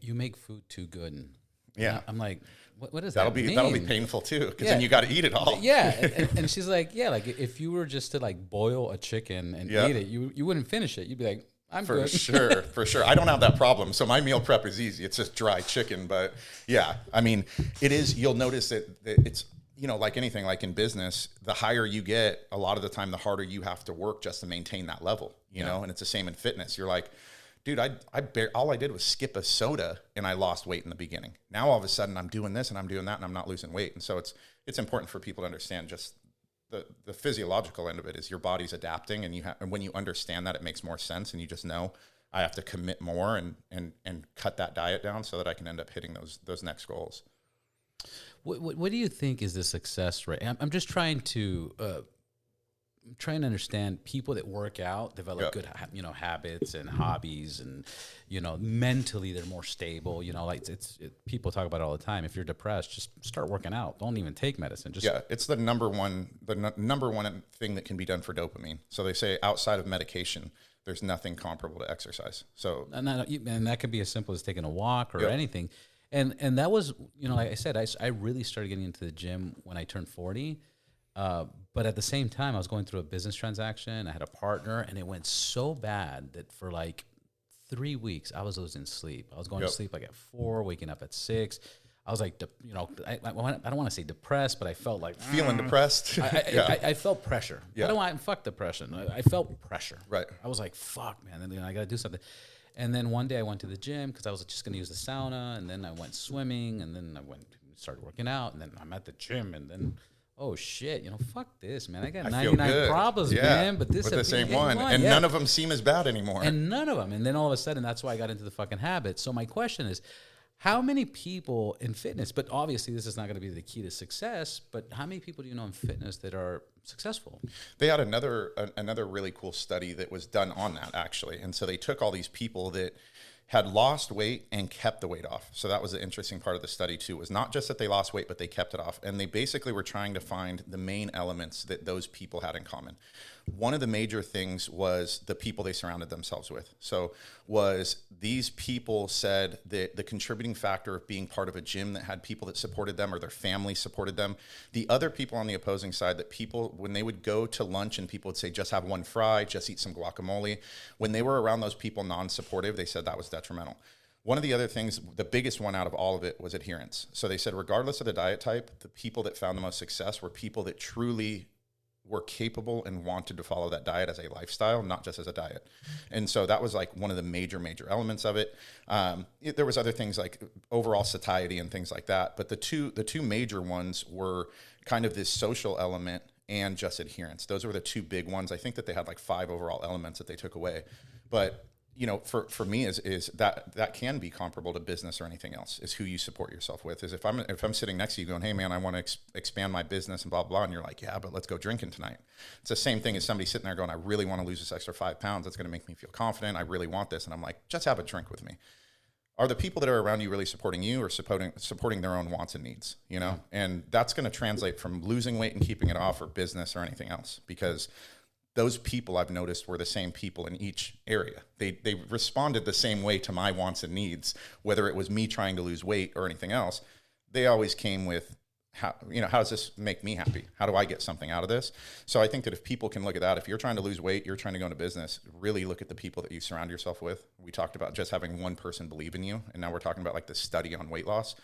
you make food too good. And
yeah.
I'm like, what does that mean?
That'll be painful too, because then you got to eat it all.
Yeah, and she's like, yeah, like if you were just to like boil a chicken and eat it, you wouldn't finish it. You'd be like, I'm good.
For sure. I don't have that problem, so my meal prep is easy. It's just dry chicken, but yeah, I mean, it is. You'll notice that it's, you know, like anything, like in business, the higher you get, a lot of the time, the harder you have to work just to maintain that level. You know, and it's the same in fitness. You're like, dude, all I did was skip a soda and I lost weight in the beginning. Now all of a sudden I'm doing this and I'm doing that and I'm not losing weight. And so it's important for people to understand just the physiological end of it is your body's adapting, and and when you understand that, it makes more sense, and you just know I have to commit more and cut that diet down so that I can end up hitting those next goals.
What do you think is the success rate? I'm just trying to understand people that work out, develop good, habits and hobbies, and, mentally they're more stable. Like people talk about it all the time. If you're depressed, just start working out. Don't even take medicine.
It's the number one thing that can be done for dopamine. So they say outside of medication, there's nothing comparable to exercise. So
and that could be as simple as taking a walk or anything. And that was, like I said, I really started getting into the gym when I turned 40. But at the same time, I was going through a business transaction. I had a partner, and it went so bad that for like 3 weeks, I was losing sleep. I was going to sleep like at 4, waking up at 6. I was like, I don't want to say depressed, but I felt like
feeling depressed.
I felt pressure. Yeah. I don't want fuck depression. I felt pressure.
Right.
I was like, fuck, man. And I got to do something. And then one day I went to the gym because I was just going to use the sauna, and then I went swimming, and then I started working out, and then I'm at the gym, and then. Oh shit! Fuck this, man. I got 99 problems, man. But
the same one, and none of them seem as bad anymore.
And none of them. And then all of a sudden, that's why I got into the fucking habit. So my question is, how many people in fitness? But obviously, this is not going to be the key to success. But how many people do you know in fitness that are successful?
They had another really cool study that was done on that actually, and so they took all these people that had lost weight and kept the weight off. So that was the interesting part of the study too. It was not just that they lost weight, but they kept it off. And they basically were trying to find the main elements that those people had in common. One of the major things was the people they surrounded themselves with. So was these people said that the contributing factor of being part of a gym that had people that supported them or their family supported them. The other people on the opposing side, that people, when they would go to lunch and people would say, just have one fry, just eat some guacamole. When they were around those people non-supportive, they said that was detrimental. One of the other things, the biggest one out of all of it was adherence. So they said, regardless of the diet type, the people that found the most success were people that truly were capable and wanted to follow that diet as a lifestyle, not just as a diet. And so that was like one of the major elements of it. There was other things like overall satiety and things like that. But the two major ones were kind of this social element and just adherence. Those were the two big ones. I think that they had like 5 overall elements that they took away. But for me is that can be comparable to business or anything else, is who you support yourself with. Is if I'm sitting next to you going, hey man, I want to expand my business and blah, blah, and you're like, yeah, but let's go drinking tonight. It's the same thing as somebody sitting there going, I really want to lose this extra 5 pounds. That's going to make me feel confident. I really want this. And I'm like, just have a drink with me. Are the people that are around you really supporting you, or supporting their own wants and needs, And that's going to translate from losing weight and keeping it off, or business or anything else, because those people I've noticed were the same people in each area. They responded the same way to my wants and needs, whether it was me trying to lose weight or anything else. They always came with, how does this make me happy? How do I get something out of this? So I think that if people can look at that, if you're trying to lose weight, you're trying to go into business, really look at the people that you surround yourself with. We talked about just having one person believe in you, and now we're talking about like the study on weight loss.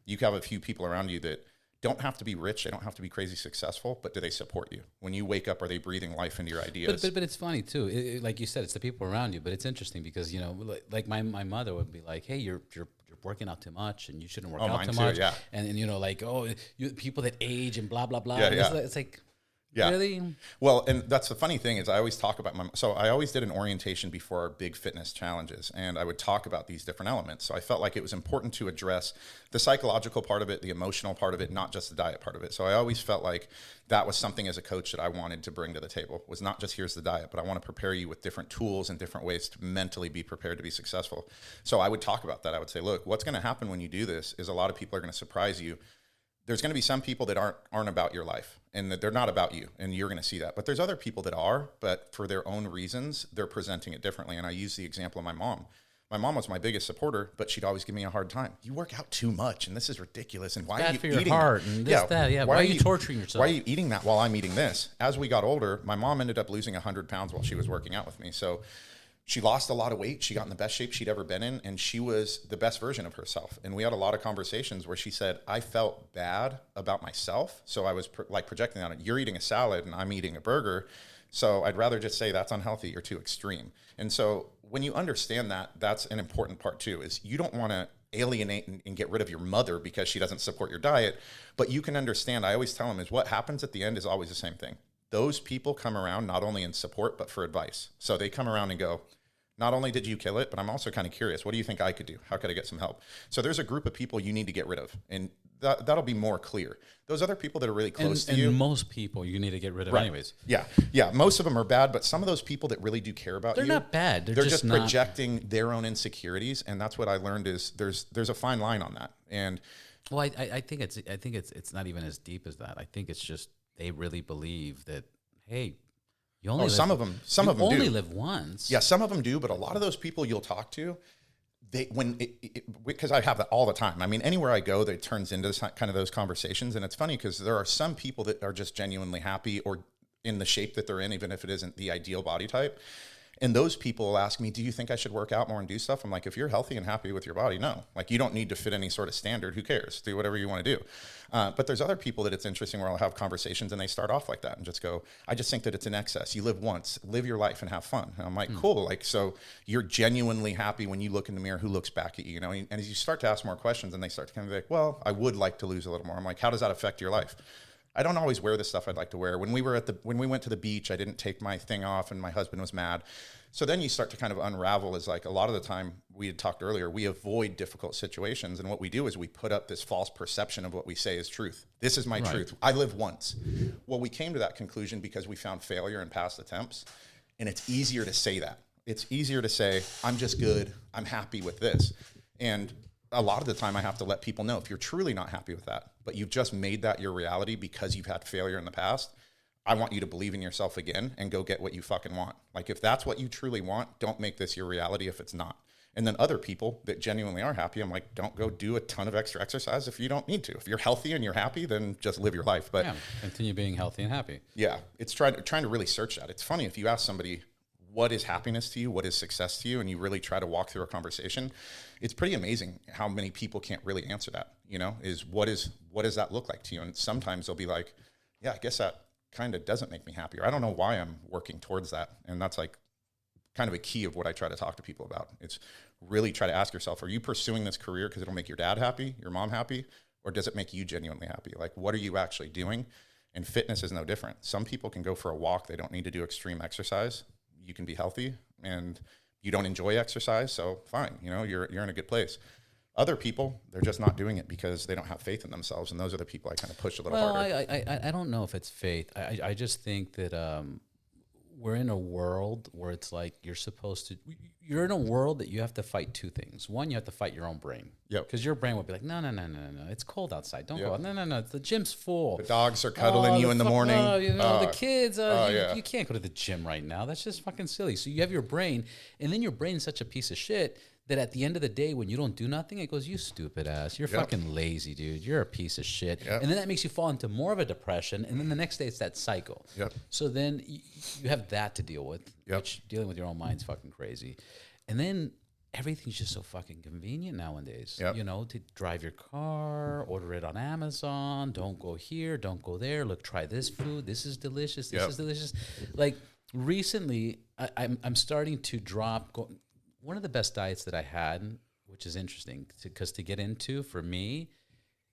You have a few people around you that don't have to be rich. They don't have to be crazy successful, but do they support you? When you wake up, are they breathing life into your ideas?
But it's funny too. Like you said, it's the people around you, but it's interesting because, you know, like my mother would be like, hey, you're working out too much and you shouldn't work out too much.
Yeah.
And you know, like, oh, people that age and blah, blah, blah.
Yeah,
and it's like,
yeah.
really?
Well, and that's the funny thing is I always talk about so I always did an orientation before our big fitness challenges, and I would talk about these different elements. So I felt like it was important to address the psychological part of it, the emotional part of it, not just the diet part of it. So I always felt like that was something as a coach that I wanted to bring to the table, was not just here's the diet, but I want to prepare you with different tools and different ways to mentally be prepared to be successful. So I would talk about that. I would say, look, what's going to happen when you do this is a lot of people are going to surprise you. There's going to be some people that aren't about your life and that they're not about you, and you're going to see that. But there's other people that are, but for their own reasons, they're presenting it differently. And I use the example of my mom. My mom was my biggest supporter, but she'd always give me a hard time. You work out too much, and this is ridiculous. And why are you eating
your heart and this, that? Yeah. Why are you torturing yourself?
Why are you eating that while I'm eating this? As we got older, my mom ended up losing 100 pounds while she was working out with me. So she lost a lot of weight. She got in the best shape she'd ever been in, and she was the best version of herself. And we had a lot of conversations where she said, I felt bad about myself. So I was projecting on it. You're eating a salad and I'm eating a burger. So I'd rather just say that's unhealthy. You're too extreme. And so when you understand that, that's an important part too, is you don't want to alienate and get rid of your mother because she doesn't support your diet. But you can understand, I always tell them, is what happens at the end is always the same thing. Those people come around not only in support, but for advice. So they come around and go, not only did you kill it, but I'm also kind of curious. What do you think I could do? How could I get some help? So there's a group of people you need to get rid of, and that'll be more clear. Those other people that are really close to you.
And most people you need to get rid of anyways.
Yeah. Yeah. Most of them are bad, but some of those people that really do care about
they're not bad.
They're just projecting their own insecurities. And that's what I learned is there's a fine line on that. And
well, I think it's not even as deep as that. I think it's just they really believe that, hey, you only
some of them
only
do.
Live once.
Yeah, some of them do, but a lot of those people you'll talk to, because I have that all the time. I mean, anywhere I go, it turns into kind of those conversations, and it's funny because there are some people that are just genuinely happy or in the shape that they're in, even if it isn't the ideal body type. And those people will ask me, do you think I should work out more and do stuff? I'm like, if you're healthy and happy with your body, no. Like, you don't need to fit any sort of standard. Who cares? Do whatever you want to do. But there's other people that it's interesting where I'll have conversations and they start off like that and just go, I just think that it's an excess. You live once, live your life and have fun. And I'm like, cool. Like, so you're genuinely happy when you look in the mirror, who looks back at you, you know? And as you start to ask more questions and they start to kind of be like, well, I would like to lose a little more. I'm like, how does that affect your life? I don't always wear the stuff I'd like to wear. When we went to the beach, I didn't take my thing off and my husband was mad. So then you start to kind of unravel is like a lot of the time we had talked earlier, we avoid difficult situations. And what we do is we put up this false perception of what we say is truth. This is my truth. I live once. Well, we came to that conclusion because we found failure in past attempts. And it's easier to say that. It's easier to say, I'm just good. I'm happy with this. And a lot of the time I have to let people know if you're truly not happy with that, but you've just made that your reality because you've had failure in the past, I want you to believe in yourself again and go get what you fucking want. Like, if that's what you truly want, don't make this your reality if it's not. And then other people that genuinely are happy, I'm like, don't go do a ton of extra exercise if you don't need to. If you're healthy and you're happy, then just live your life. But
continue being healthy and happy.
Yeah. It's trying to really search that. It's funny if you ask somebody, what is happiness to you? What is success to you? And you really try to walk through a conversation. It's pretty amazing how many people can't really answer that, you know, is what does that look like to you? And sometimes they'll be like, yeah, I guess that kind of doesn't make me happy. Or I don't know why I'm working towards that. And that's like kind of a key of what I try to talk to people about. It's really try to ask yourself, are you pursuing this career because it'll make your dad happy, your mom happy, or does it make you genuinely happy? Like, what are you actually doing? And fitness is no different. Some people can go for a walk. They don't need to do extreme exercise. You can be healthy and you don't enjoy exercise. So fine, you know, you're in a good place. Other people, they're just not doing it because they don't have faith in themselves. And those are the people I kind of push a little harder.
I don't know if it's faith. I just think that we're in a world where it's like you're in a world that you have to fight two things. One, you have to fight your own brain.
Yep.
Because your brain will be like, no, it's cold outside. Don't go out. No, the gym's full.
The dogs are cuddling you in the morning.
The kids, you can't go to the gym right now. That's just fucking silly. So you have your brain, and then your brain's such a piece of shit that at the end of the day, when you don't do nothing, it goes, you stupid ass. You're fucking lazy, dude. You're a piece of shit. Yep. And then that makes you fall into more of a depression. And then the next day, it's that cycle.
Yep.
So then you have that to deal with, which dealing with your own mind's fucking crazy. And then everything's just so fucking convenient nowadays.
Yep.
You know, to drive your car, order it on Amazon. Don't go here, don't go there. Look, try this food. This is delicious. This
Yep.
is delicious. Like recently, I'm starting to drop. One of the best diets that I had, which is interesting, because to get into for me,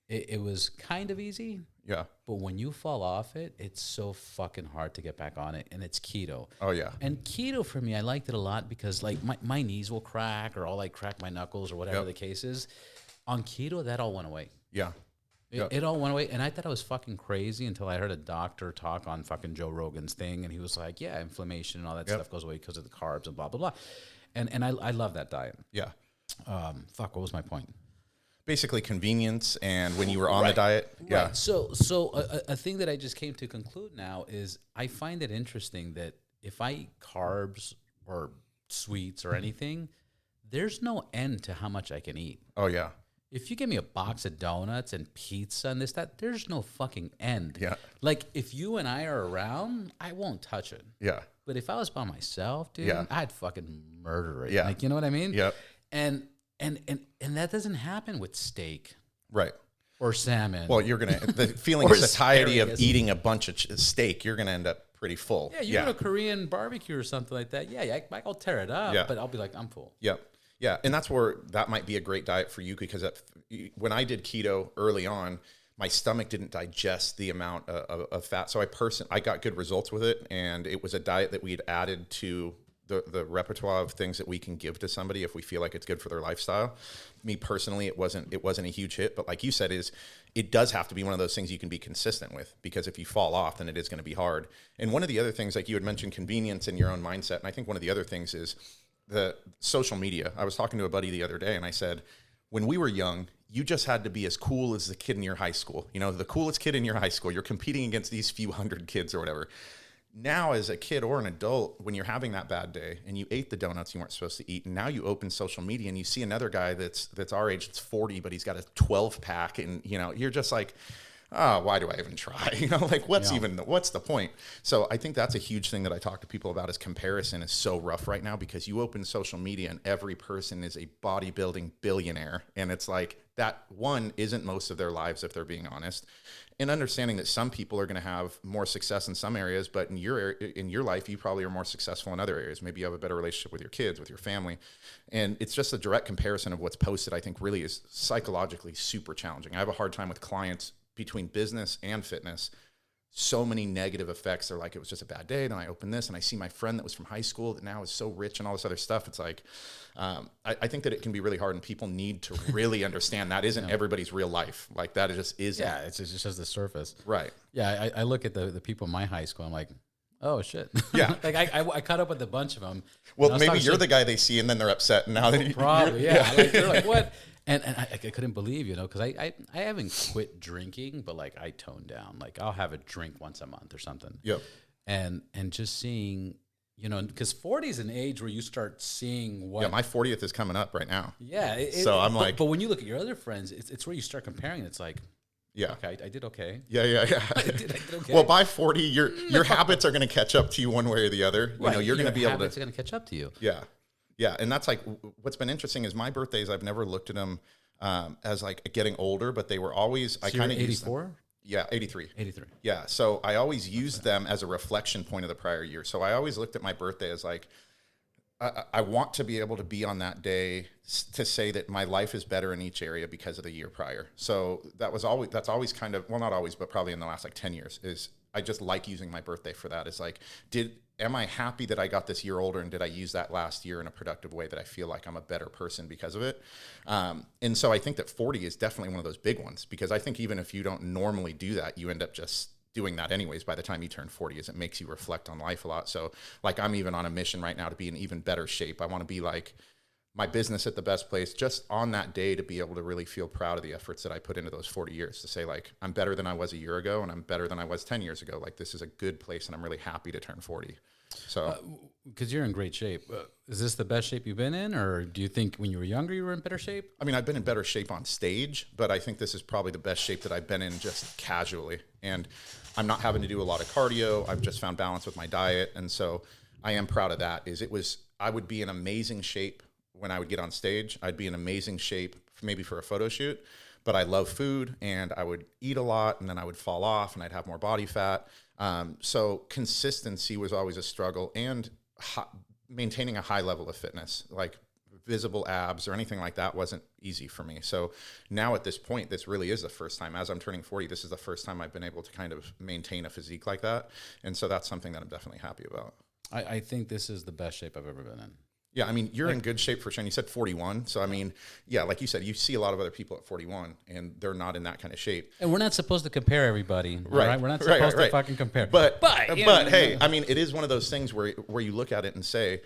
it was kind of easy.
Yeah.
But when you fall off it, it's so fucking hard to get back on it. And it's keto.
Oh, yeah.
And keto for me, I liked it a lot because like my knees will crack or I'll like crack my knuckles or whatever
Yep.
the case is. On keto, that all went away.
Yeah.
It all went away. And I thought I was fucking crazy until I heard a doctor talk on fucking Joe Rogan's thing. And he was like, yeah, inflammation and all that
Yep.
stuff goes away because of the carbs and blah, blah, blah. And I love that diet.
Yeah.
What was my point?
Basically convenience, and when you were on the diet. Yeah.
Right. So a thing that I just came to conclude now is I find it interesting that if I eat carbs or sweets or anything, there's no end to how much I can eat.
Oh, yeah.
If you give me a box of donuts and pizza and this, that, there's no fucking end.
Yeah.
Like if you and I are around, I won't touch it.
Yeah.
But if I was by myself, dude,
Yeah.
I'd fucking murder it.
Yeah.
Like, you know what I mean?
Yep.
And that doesn't happen with steak
Right.
or salmon.
Well, you're going to, the feeling
Or
of satiety of
asparagus.
eating a bunch of steak, you're going to end up pretty full.
Yeah, you go to a Korean barbecue or something like that. Yeah, I'll tear it up,
Yeah.
but I'll be like, I'm full.
Yep. Yeah. And that's where that might be a great diet for you, because when I did keto early on, my stomach didn't digest the amount of fat. So I got good results with it. And it was a diet that we had added to the repertoire of things that we can give to somebody if we feel like it's good for their lifestyle. Me personally, it wasn't a huge hit, but like you said, it does have to be one of those things you can be consistent with, because if you fall off, then it is going to be hard. And one of the other things, like you had mentioned, convenience in your own mindset. And I think one of the other things is the social media. I was talking to a buddy the other day and I said, when we were young, you just had to be as cool as the kid in your high school. You know, the coolest kid in your high school. You're competing against these few hundred kids or whatever. Now, as a kid or an adult, when you're having that bad day and you ate the donuts you weren't supposed to eat, and now you open social media and you see another guy that's our age, that's 40, but he's got a 12 pack, and you know, you're just like, oh, why do I even try? You know, like what's the point? So I think that's a huge thing that I talk to people about, is comparison is so rough right now, because you open social media and every person is a bodybuilding billionaire. And it's like, that one isn't most of their lives, if they're being honest. And understanding that some people are going to have more success in some areas, but in your life, you probably are more successful in other areas. Maybe you have a better relationship with your kids, with your family. And it's just a direct comparison of what's posted, I think really is psychologically super challenging. I have a hard time with clients between business and fitness. So many negative effects. They're like, it was just a bad day. Then I opened this and I see my friend that was from high school that now is so rich and all this other stuff. It's like, I think that it can be really hard, and people need to really understand that isn't everybody's real life. Like that just isn't.
Yeah, it's just the surface.
Right.
Yeah, I look at the people in my high school, I'm like, oh shit.
Yeah.
Like I caught up with a bunch of them.
Well, maybe you're the guy they see and then they're upset. And now that
probably, yeah. Like, they're like, what? And I couldn't believe, you know, because I haven't quit drinking, but like I toned down. Like I'll have a drink once a month or something.
Yep.
And just seeing, you know, because 40 is an age where you start seeing what.
Yeah, my 40th is coming up right now.
Yeah.
So I'm like.
But when you look at your other friends, it's where you start comparing. It's like,
yeah.
Okay, I did okay.
Yeah.
I did okay.
Well, by 40, your habits are going to catch up to you one way or the other. You know, you're going to be able to.
Habits are going to catch up to you.
Yeah. Yeah. And that's like, what's been interesting is my birthdays, I've never looked at them as like getting older, but they were always, I kind of
84?
Yeah, 83.
83.
Yeah. So I always used them as a reflection point of the prior year. So I always looked at my birthday as like, I want to be able to be on that day to say that my life is better in each area because of the year prior. So that's always kind of, well, not always, but probably in the last like 10 years is I just like using my birthday for that. It's like, am I happy that I got this year older, and did I use that last year in a productive way that I feel like I'm a better person because of it? And so I think that 40 is definitely one of those big ones, because I think even if you don't normally do that, you end up just doing that anyways by the time you turn 40, as it makes you reflect on life a lot. So like I'm even on a mission right now to be in even better shape. I want to be like my business at the best place just on that day, to be able to really feel proud of the efforts that I put into those 40 years, to say like, I'm better than I was a year ago, and I'm better than I was 10 years ago. Like this is a good place, and I'm really happy to turn 40. So,
because you're in great shape. Is this the best shape you've been in, or do you think when you were younger you were in better shape?
I mean, I've been in better shape on stage, but I think this is probably the best shape that I've been in just casually. And I'm not having to do a lot of cardio. I've just found balance with my diet. And so I am proud of that. I would be in amazing shape when I would get on stage, I'd be in amazing shape, maybe for a photo shoot, but I love food and I would eat a lot and then I would fall off and I'd have more body fat. So consistency was always a struggle, and maintaining a high level of fitness, like visible abs or anything like that, wasn't easy for me. So now at this point, this really is the first time, as I'm turning 40, this is the first time I've been able to kind of maintain a physique like that. And so that's something that I'm definitely happy about.
I think this is the best shape I've ever been in.
Yeah, I mean, you're in good shape for sure. And you said 41. So, I mean, yeah, like you said, you see a lot of other people at 41 and they're not in that kind of shape.
And we're not supposed to compare everybody.
Right.
We're not supposed to fucking compare.
But hey, I mean, it is one of those things where you look at it and say,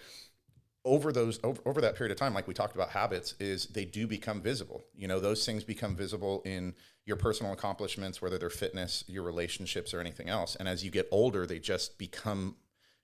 over that period of time, like we talked about habits, is they do become visible. You know, those things become visible in your personal accomplishments, whether they're fitness, your relationships, or anything else. And as you get older, they just become,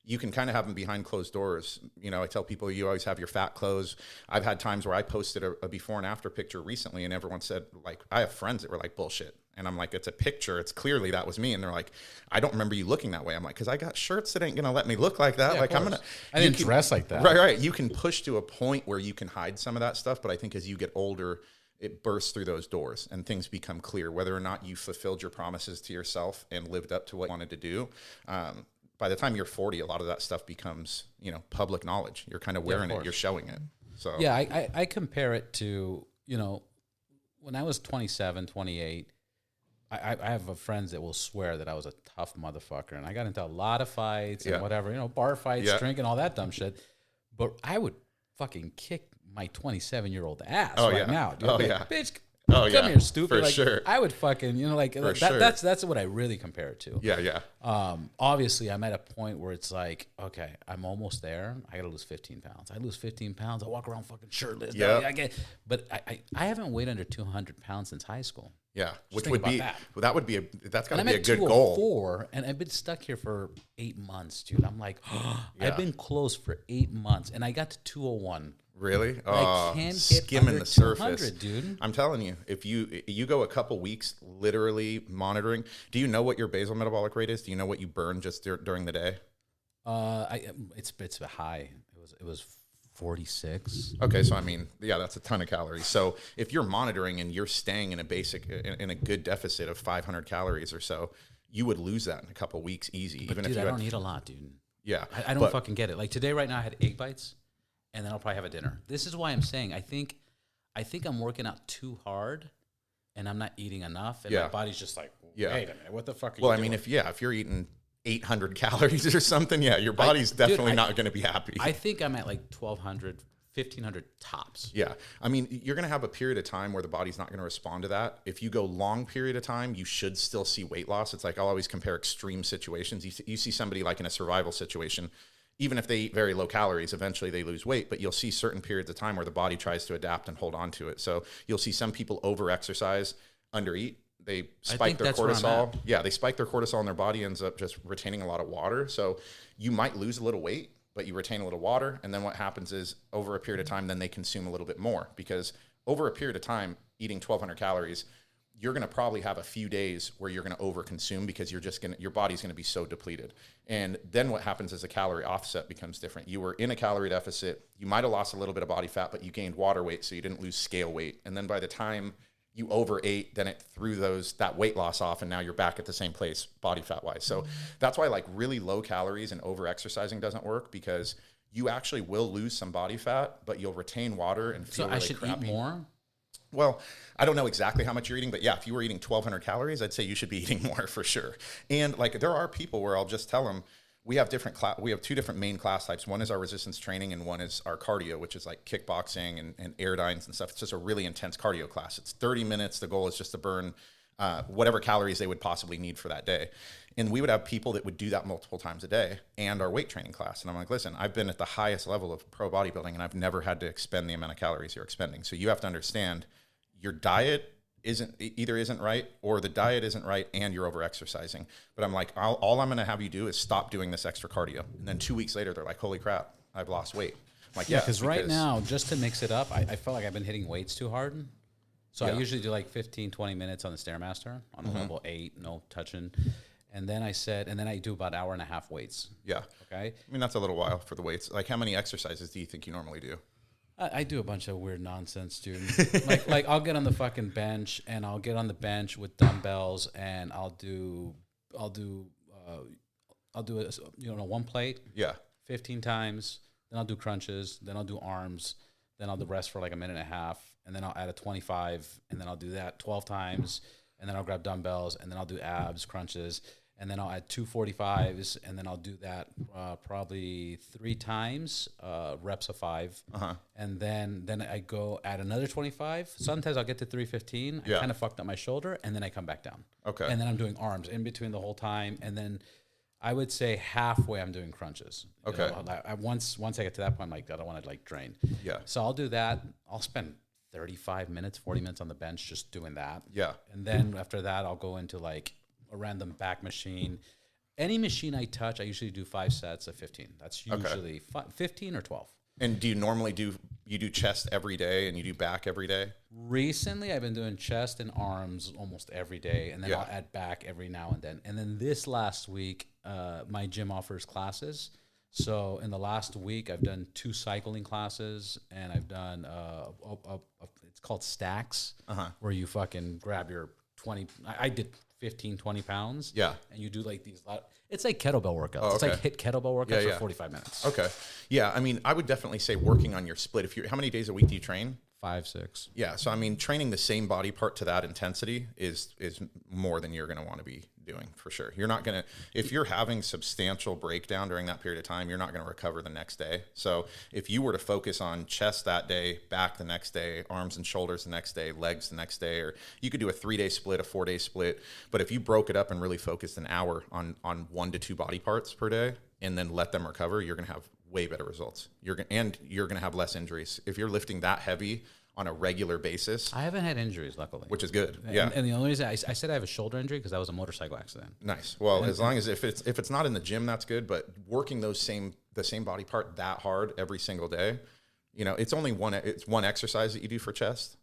you can kind of have them behind closed doors. You know, I tell people, you always have your fat clothes. I've had times where I posted a before and after picture recently, and everyone said, like, I have friends that were like, bullshit. And I'm like, it's a picture. It's clearly that was me. And they're like, I don't remember you looking that way. I'm like, because I got shirts that ain't going to let me look like that.
Yeah,
like,
I didn't dress like that.
Right. You can push to a point where you can hide some of that stuff. But I think as you get older, it bursts through those doors and things become clear, whether or not you fulfilled your promises to yourself and lived up to what you wanted to do. By the time you're 40, a lot of that stuff becomes, you know, public knowledge. You're kind of wearing it. You're showing it. So
yeah, I compare it to, you know, when I was 27, 28, I have friends that will swear that I was a tough motherfucker, and I got into a lot of fights and whatever, you know, bar fights, drinking, all that dumb shit. But I would fucking kick my 27-year-old ass now. Dude. Bitch, come here, stupid.
For
like,
sure.
I would fucking, you know, like that's what I really compare it to.
Yeah.
Obviously, I'm at a point where it's like, okay, I'm almost there. I got to lose 15 pounds. I lose 15 pounds. I walk around fucking shirtless.
Yeah.
But I haven't weighed under 200 pounds since high school.
Yeah,
Just
which would be
that.
Well, that would be that's got to
I'm
be a
at
good goal.
204, and I've been stuck here for 8 months, dude. I'm like, I've been close for 8 months, and I got to 201.
Really?
I can't get
skimming
under
the surface,
dude.
I'm telling you, if you go a couple weeks literally monitoring, do you know what your basal metabolic rate is? Do you know what you burn just during the day?
It's high. It was 46.
Okay, so I mean, yeah, that's a ton of calories. So if you're monitoring and you're staying in a good deficit of 500 calories or so, you would lose that in a couple weeks easy.
But dude, I don't eat a lot, dude.
Yeah,
I don't fucking get it. Like today, right now, I had egg bites, and then I'll probably have a dinner. This is why I'm saying I think I'm working out too hard, and I'm not eating enough, and my body's just like, wait a minute, what the fuck are you doing?
Well, I mean, if you're eating 800 calories or something, your body's definitely not going to be happy.
I think I'm at like 1,200, 1,500 tops.
Yeah. I mean, you're going to have a period of time where the body's not going to respond to that. If you go long period of time, you should still see weight loss. It's like I'll always compare extreme situations. You see somebody like in a survival situation, even if they eat very low calories, eventually they lose weight, but you'll see certain periods of time where the body tries to adapt and hold on to it. So you'll see some people over-exercise, under-eat. They spike their cortisol. Yeah, they spike their cortisol and their body ends up just retaining a lot of water. So you might lose a little weight, but you retain a little water. And then what happens is over a period of time, then they consume a little bit more, because over a period of time, eating 1,200 calories, you're going to probably have a few days where you're going to overconsume because your body's going to be so depleted. And then what happens is the calorie offset becomes different. You were in a calorie deficit. You might have lost a little bit of body fat, but you gained water weight, so you didn't lose scale weight. And then by the time you overate, then it threw that weight loss off, and now you're back at the same place body fat wise. So that's why like really low calories and over exercising doesn't work, because you actually will lose some body fat, but you'll retain water and feel really crappy. So I should eat more? Well, I don't know exactly how much you're eating, but yeah, if you were eating 1,200 calories, I'd say you should be eating more for sure. And like there are people where I'll just tell them, we have two different main class types. One is our resistance training, and one is our cardio, which is like kickboxing and airdynes and stuff. It's just a really intense cardio class. It's 30 minutes. The goal is just to burn whatever calories they would possibly need for that day. And we would have people that would do that multiple times a day, and our weight training class. And I'm like, listen, I've been at the highest level of pro bodybuilding, and I've never had to expend the amount of calories you're expending. So you have to understand your diet isn't right, or the diet isn't right and you're over exercising. But I'm like, all I'm going to have you do is stop doing this extra cardio. And then 2 weeks later, they're like, holy crap, I've lost weight. I'm like,
because right now, just to mix it up, I felt like I've been hitting weights too hard. So I usually do like 15, 20 minutes on the Stairmaster on level 8, no touching. And then I do about 1.5 hours weights.
Yeah.
Okay.
I mean, that's a little while for the weights. Like, how many exercises do you think you normally do?
I do a bunch of weird nonsense, dude. like I'll get on the fucking bench and I'll get on the bench with dumbbells and I'll do a, one plate.
Yeah.
15 times. Then I'll do crunches. Then I'll do arms. Then I'll do rest for like a minute and a half. And then I'll add a 25. And then I'll do that 12 times. And then I'll grab dumbbells. And then I'll do abs, crunches. And then I'll add 245s. And then I'll do that probably 3 times, reps of 5. And then I go add another 25. Sometimes I'll get to 315. I kind of fucked up my shoulder. And then I come back down.
Okay.
And then I'm doing arms in between the whole time. And then I would say halfway I'm doing crunches.
Okay.
Once I get to that point, I'm like, I don't want to like drain.
Yeah.
So I'll do that. I'll spend 35 minutes, 40 minutes on the bench just doing that.
Yeah.
And then after that, I'll go into like a random back machine. Any machine I touch, I usually do 5 sets of 15. That's usually 15 or 12.
And do you normally do chest every day and you do back every day?
Recently, I've been doing chest and arms almost every day, and then I'll add back every now and then. And then this last week, my gym offers classes. So in the last week, I've done 2 cycling classes, and I've done it's called stacks, where you fucking grab your 20. I did 15, 20 pounds.
Yeah.
And you do like these. It's like kettlebell workouts. It's like hit kettlebell workouts for 45 minutes.
Okay. Yeah. I mean, I would definitely say working on your split. How many days a week do you train?
5, 6.
Yeah. So, I mean, training the same body part to that intensity is more than you're going to want to be doing for sure. You're not going to, if you're having substantial breakdown during that period of time, you're not going to recover the next day. So if you were to focus on chest that day, back the next day, arms and shoulders the next day, legs the next day, or you could do a 3-day split, a 4-day split. But if you broke it up and really focused an hour on 1 to 2 body parts per day and then let them recover, you're going to have way better results. You're going to have less injuries. If you're lifting that heavy on a regular basis.
I haven't had injuries, luckily.
Which is good.
And the only reason I said I have a shoulder injury because that was a motorcycle accident.
Nice. Well, as long as if it's not in the gym, that's good. But working the same body part that hard every single day, it's only one exercise that you do for chest.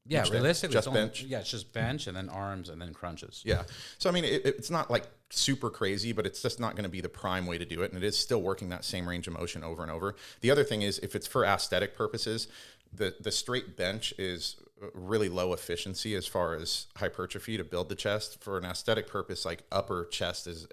Yeah, realistically,
just bench.
It's just bench and then arms and then crunches.
Yeah. So, I mean, it's not like super crazy, but it's just not going to be the prime way to do it. And it is still working that same range of motion over and over. The other thing is if it's for aesthetic purposes, the straight bench is really low efficiency as far as hypertrophy to build the chest. For an aesthetic purpose, like upper chest is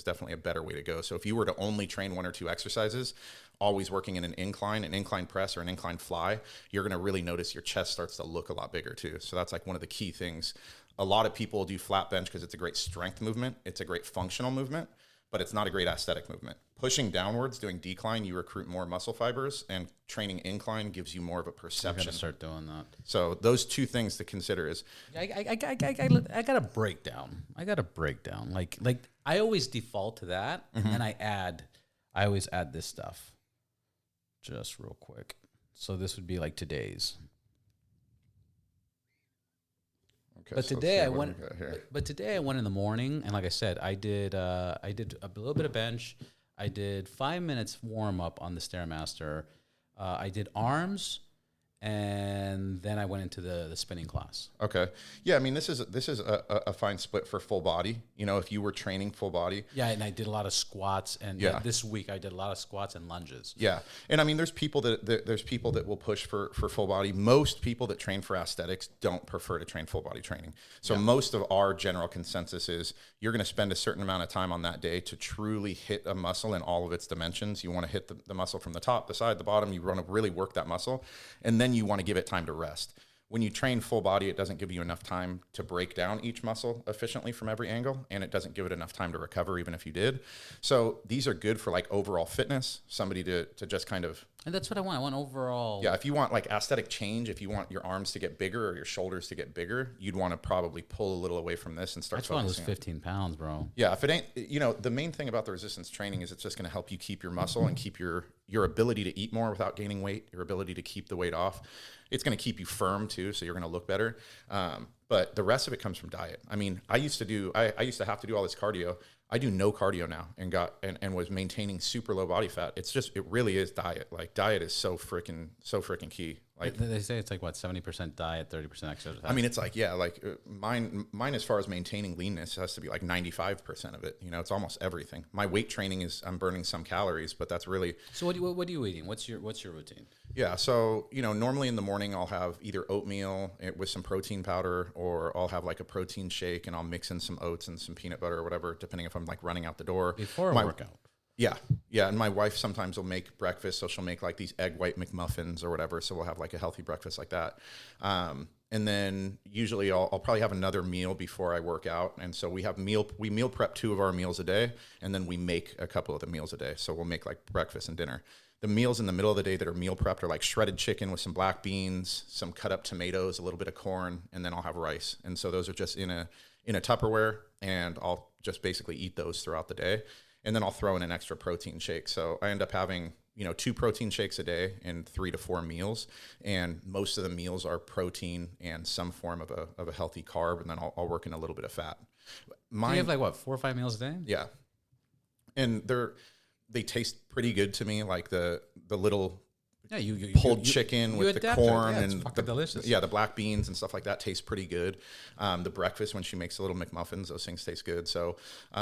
definitely a better way to go. So if you were to only train 1 or 2 exercises, always working in an incline press or an incline fly, you're going to really notice your chest starts to look a lot bigger too. So that's like one of the key things. A lot of people do flat bench because it's a great strength movement. It's a great functional movement, but it's not a great aesthetic movement. Pushing downwards, doing decline, you recruit more muscle fibers, and training incline gives you more of a perception.
I'm gonna start doing that.
So those 2 things to consider is
I got a breakdown. Like I always default to that, and then I always add this stuff. Just real quick. So this would be like today's.
okay.
But
so
today I
what
went.
do we got here?
But today I went in the morning, and like I said, I did a little bit of bench. I did 5 minutes warm up on the Stairmaster. I did arms, and then I went into the spinning class.
Okay. Yeah, I mean, this is a fine split for full body. If you were training full body.
Yeah, and I did a lot of squats, and this week I did a lot of squats and lunges.
Yeah, and I mean, there's people that will push for full body. Most people that train for aesthetics don't prefer to train full body training. So most of our general consensus is you're going to spend a certain amount of time on that day to truly hit a muscle in all of its dimensions. You want to hit the muscle from the top, the side, the bottom. You want to really work that muscle, and then you want to give it time to rest. When you train full body, it doesn't give you enough time to break down each muscle efficiently from every angle, and it doesn't give it enough time to recover, even if you did. So these are good for like overall fitness, somebody to just kind of...
And that's what I want. I want overall...
Yeah, if you want like aesthetic change, if you want your arms to get bigger or your shoulders to get bigger, you'd want to probably pull a little away from this and start focusing.
I just want to lose 15 pounds, bro.
Yeah, if it ain't... the main thing about the resistance training is it's just going to help you keep your muscle and keep your ability to eat more without gaining weight, your ability to keep the weight off. It's going to keep you firm too, so you're going to look better. But the rest of it comes from diet. I mean, I used to have to do all this cardio. I do no cardio now and was maintaining super low body fat. It's just, it really is diet. Like diet is so freaking key. Like
they say it's like what, 70% diet, 30% exercise.
I mean, it's like, yeah, like mine as far as maintaining leanness has to be like 95% of it. You know, it's almost everything. My weight training is, I'm burning some calories, but that's really.
So what are you eating? What's your routine?
Yeah. So, you know, normally in the morning I'll have either oatmeal with some protein powder, or I'll have like a protein shake and I'll mix in some oats and some peanut butter or whatever, depending if I'm like running out the door.
Before a workout.
Yeah. Yeah. And my wife sometimes will make breakfast. So she'll make like these egg white McMuffins or whatever. So we'll have like a healthy breakfast like that. And then usually I'll probably have another meal before I work out. And so we meal prep 2 of our meals a day. And then we make a couple of the meals a day. So we'll make like breakfast and dinner. The meals in the middle of the day that are meal prepped are like shredded chicken with some black beans, some cut up tomatoes, a little bit of corn, and then I'll have rice. And so those are just in a Tupperware, and I'll just basically eat those throughout the day. And then I'll throw in an extra protein shake. So I end up having, 2 protein shakes a day and 3 to 4 meals. And most of the meals are protein and some form of a healthy carb. And then I'll work in a little bit of fat.
You have like what, 4 or 5 meals a day?
Yeah. And they taste pretty good to me. Like the little
you
pulled chicken with the corn and
the delicious.
Yeah, the black beans and stuff like that tastes pretty good. The breakfast when she makes the little McMuffins, those things taste good. So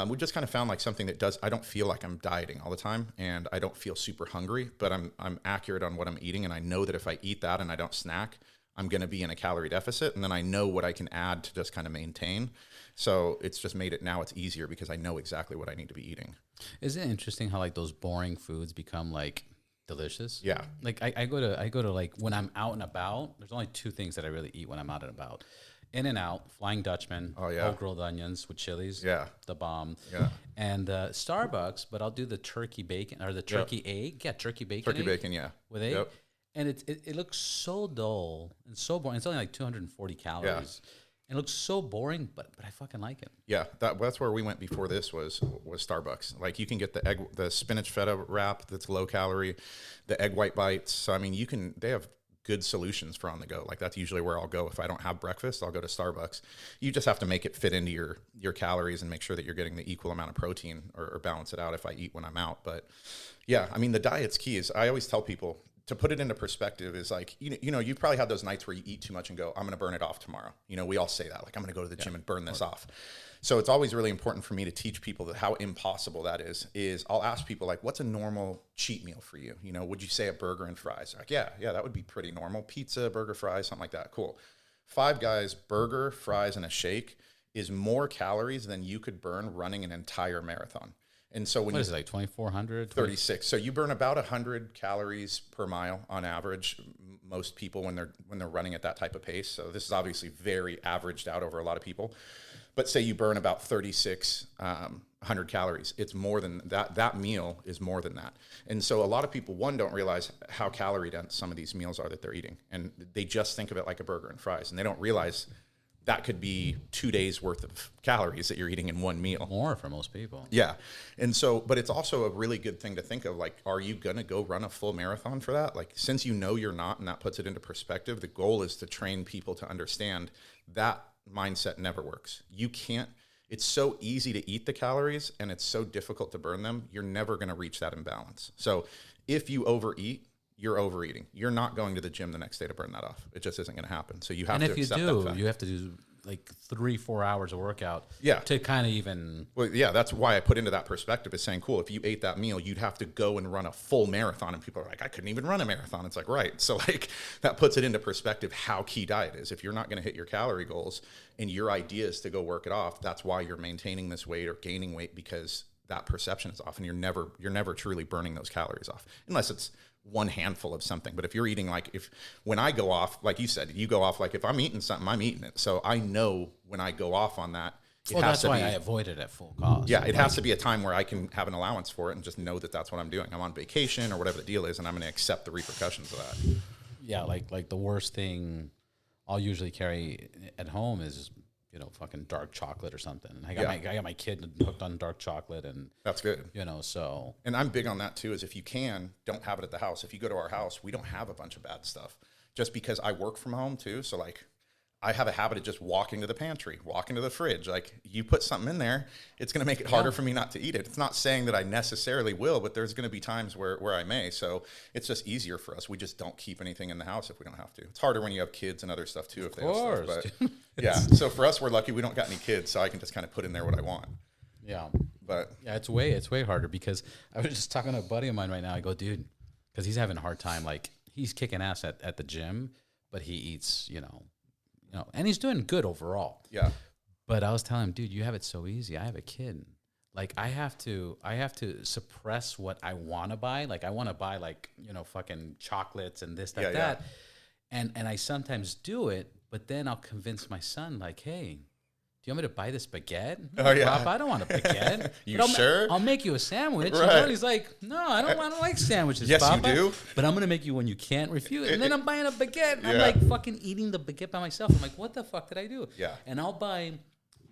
we just kind of found like something that does. I don't feel like I'm dieting all the time, and I don't feel super hungry, but I'm accurate on what I'm eating, and I know that if I eat that and I don't snack, I'm going to be in a calorie deficit, and then I know what I can add to just kind of maintain. So it's just made it, now it's easier because I know exactly what I need to be eating.
Isn't it interesting how like those boring foods become like delicious?
Yeah.
Like I go to like when I'm out and about, there's only 2 things that I really eat when I'm out and about. In-N-Out, Flying Dutchman, whole grilled onions with chilies.
Yeah.
The bomb.
Yeah.
And Starbucks, but I'll do the turkey bacon or the turkey egg. Yeah, turkey bacon.
Turkey bacon, yeah.
With egg. Yep. And it looks so dull and so boring. It's only like 240 calories. Yeah. It looks so boring, but I fucking like it.
Yeah, that's where we went before this was Starbucks. Like you can get the spinach feta wrap that's low calorie, the egg white bites. So I mean, they have good solutions for on the go. Like that's usually where I'll go if I don't have breakfast. I'll go to Starbucks. You just have to make it fit into your calories and make sure that you're getting the equal amount of protein or balance it out if I eat when I'm out. But yeah, I mean the diet's key. I always tell people, to put it into perspective, is like, you probably had those nights where you eat too much and go, I'm going to burn it off tomorrow. We all say that, like, I'm going to go to the gym and burn this off. So it's always really important for me to teach people that how impossible that is I'll ask people like, what's a normal cheat meal for you? Would you say a burger and fries? Like, yeah, that would be pretty normal. Pizza, burger, fries, something like that. Cool. Five Guys, burger, fries, and a shake is more calories than you could burn running an entire marathon. And so
what is it, like 2,400?
36. So you burn about 100 calories per mile on average. Most people when they're running at that type of pace. So this is obviously very averaged out over a lot of people. But say you burn about 3,600 calories. It's more than that. That meal is more than that. And so a lot of people, don't realize how calorie dense some of these meals are that they're eating. And they just think of it like a burger and fries. And they don't realize that could be 2 days worth of calories that you're eating in one meal.
More for most people.
Yeah. And so, but it's also a really good thing to think of, like, are you going to go run a full marathon for that? Like, since you're not, and that puts it into perspective, the goal is to train people to understand that mindset never works. You can't, it's so easy to eat the calories and it's so difficult to burn them. You're never going to reach that imbalance. So if you overeat, you're overeating. You're not going to the gym the next day to burn that off. It just isn't going to happen. So you have to accept that fact. And if you do,
you have to do like 3-4 hours of workout
yeah.
to kind of even...
Well, yeah, that's why I put into that perspective is saying, cool, if you ate that meal, you'd have to go and run a full marathon. And people are like, I couldn't even run a marathon. It's like, right. So like that puts it into perspective how key diet is. If you're not going to hit your calorie goals and your idea is to go work it off, that's why you're maintaining this weight or gaining weight, because that perception is off and you're never truly burning those calories off unless it's one handful of something. But if you're eating, like when I go off, like you said, you go off, like if I'm eating something, I'm eating it. So I know when I go off on that,
that's why I avoid it at full cost.
Yeah, it has to be a time where I can have an allowance for it and just know that that's what I'm doing. I'm on vacation or whatever the deal is, and I'm going to accept the repercussions of that.
Yeah, like the worst thing I'll usually carry at home is fucking dark chocolate or something. I got my kid hooked on dark chocolate, and
that's good.
So.
And I'm big on that too. Is if you don't have it at the house. If you go to our house, we don't have a bunch of bad stuff. Just because I work from home too, so like I have a habit of just walking to the pantry, walking to the fridge. Like, you put something in there, it's going to make it harder for me not to eat it. It's not saying that I necessarily will, but there's going to be times where I may. So it's just easier for us. We just don't keep anything in the house if we don't have to. It's harder when you have kids and other stuff too. If they have stuff, but yeah. So for us, we're lucky we don't got any kids, so I can just kind of put in there what I want.
Yeah.
But
yeah, it's way harder, because I was just talking to a buddy of mine right now. I go, dude, because he's having a hard time. Like, he's kicking ass at the gym, but he eats, and he's doing good overall.
Yeah.
But I was telling him, dude, you have it so easy. I have a kid. Like, I have to suppress what I want to buy. Like, I want to buy, like, fucking chocolates and this, that, that. And I sometimes do it, but then I'll convince my son, like, hey, do you want me to buy this baguette?
Oh, yeah.
Papa, I don't want a baguette.
Sure?
I'll make you a sandwich.
Right.
He's like, no, I don't like sandwiches,
yes,
Papa.
you do.
But I'm going to make you one you can't refuse. And then I'm buying a baguette. And I'm like fucking eating the baguette by myself. I'm like, what the fuck did I do?
Yeah.
And I'll buy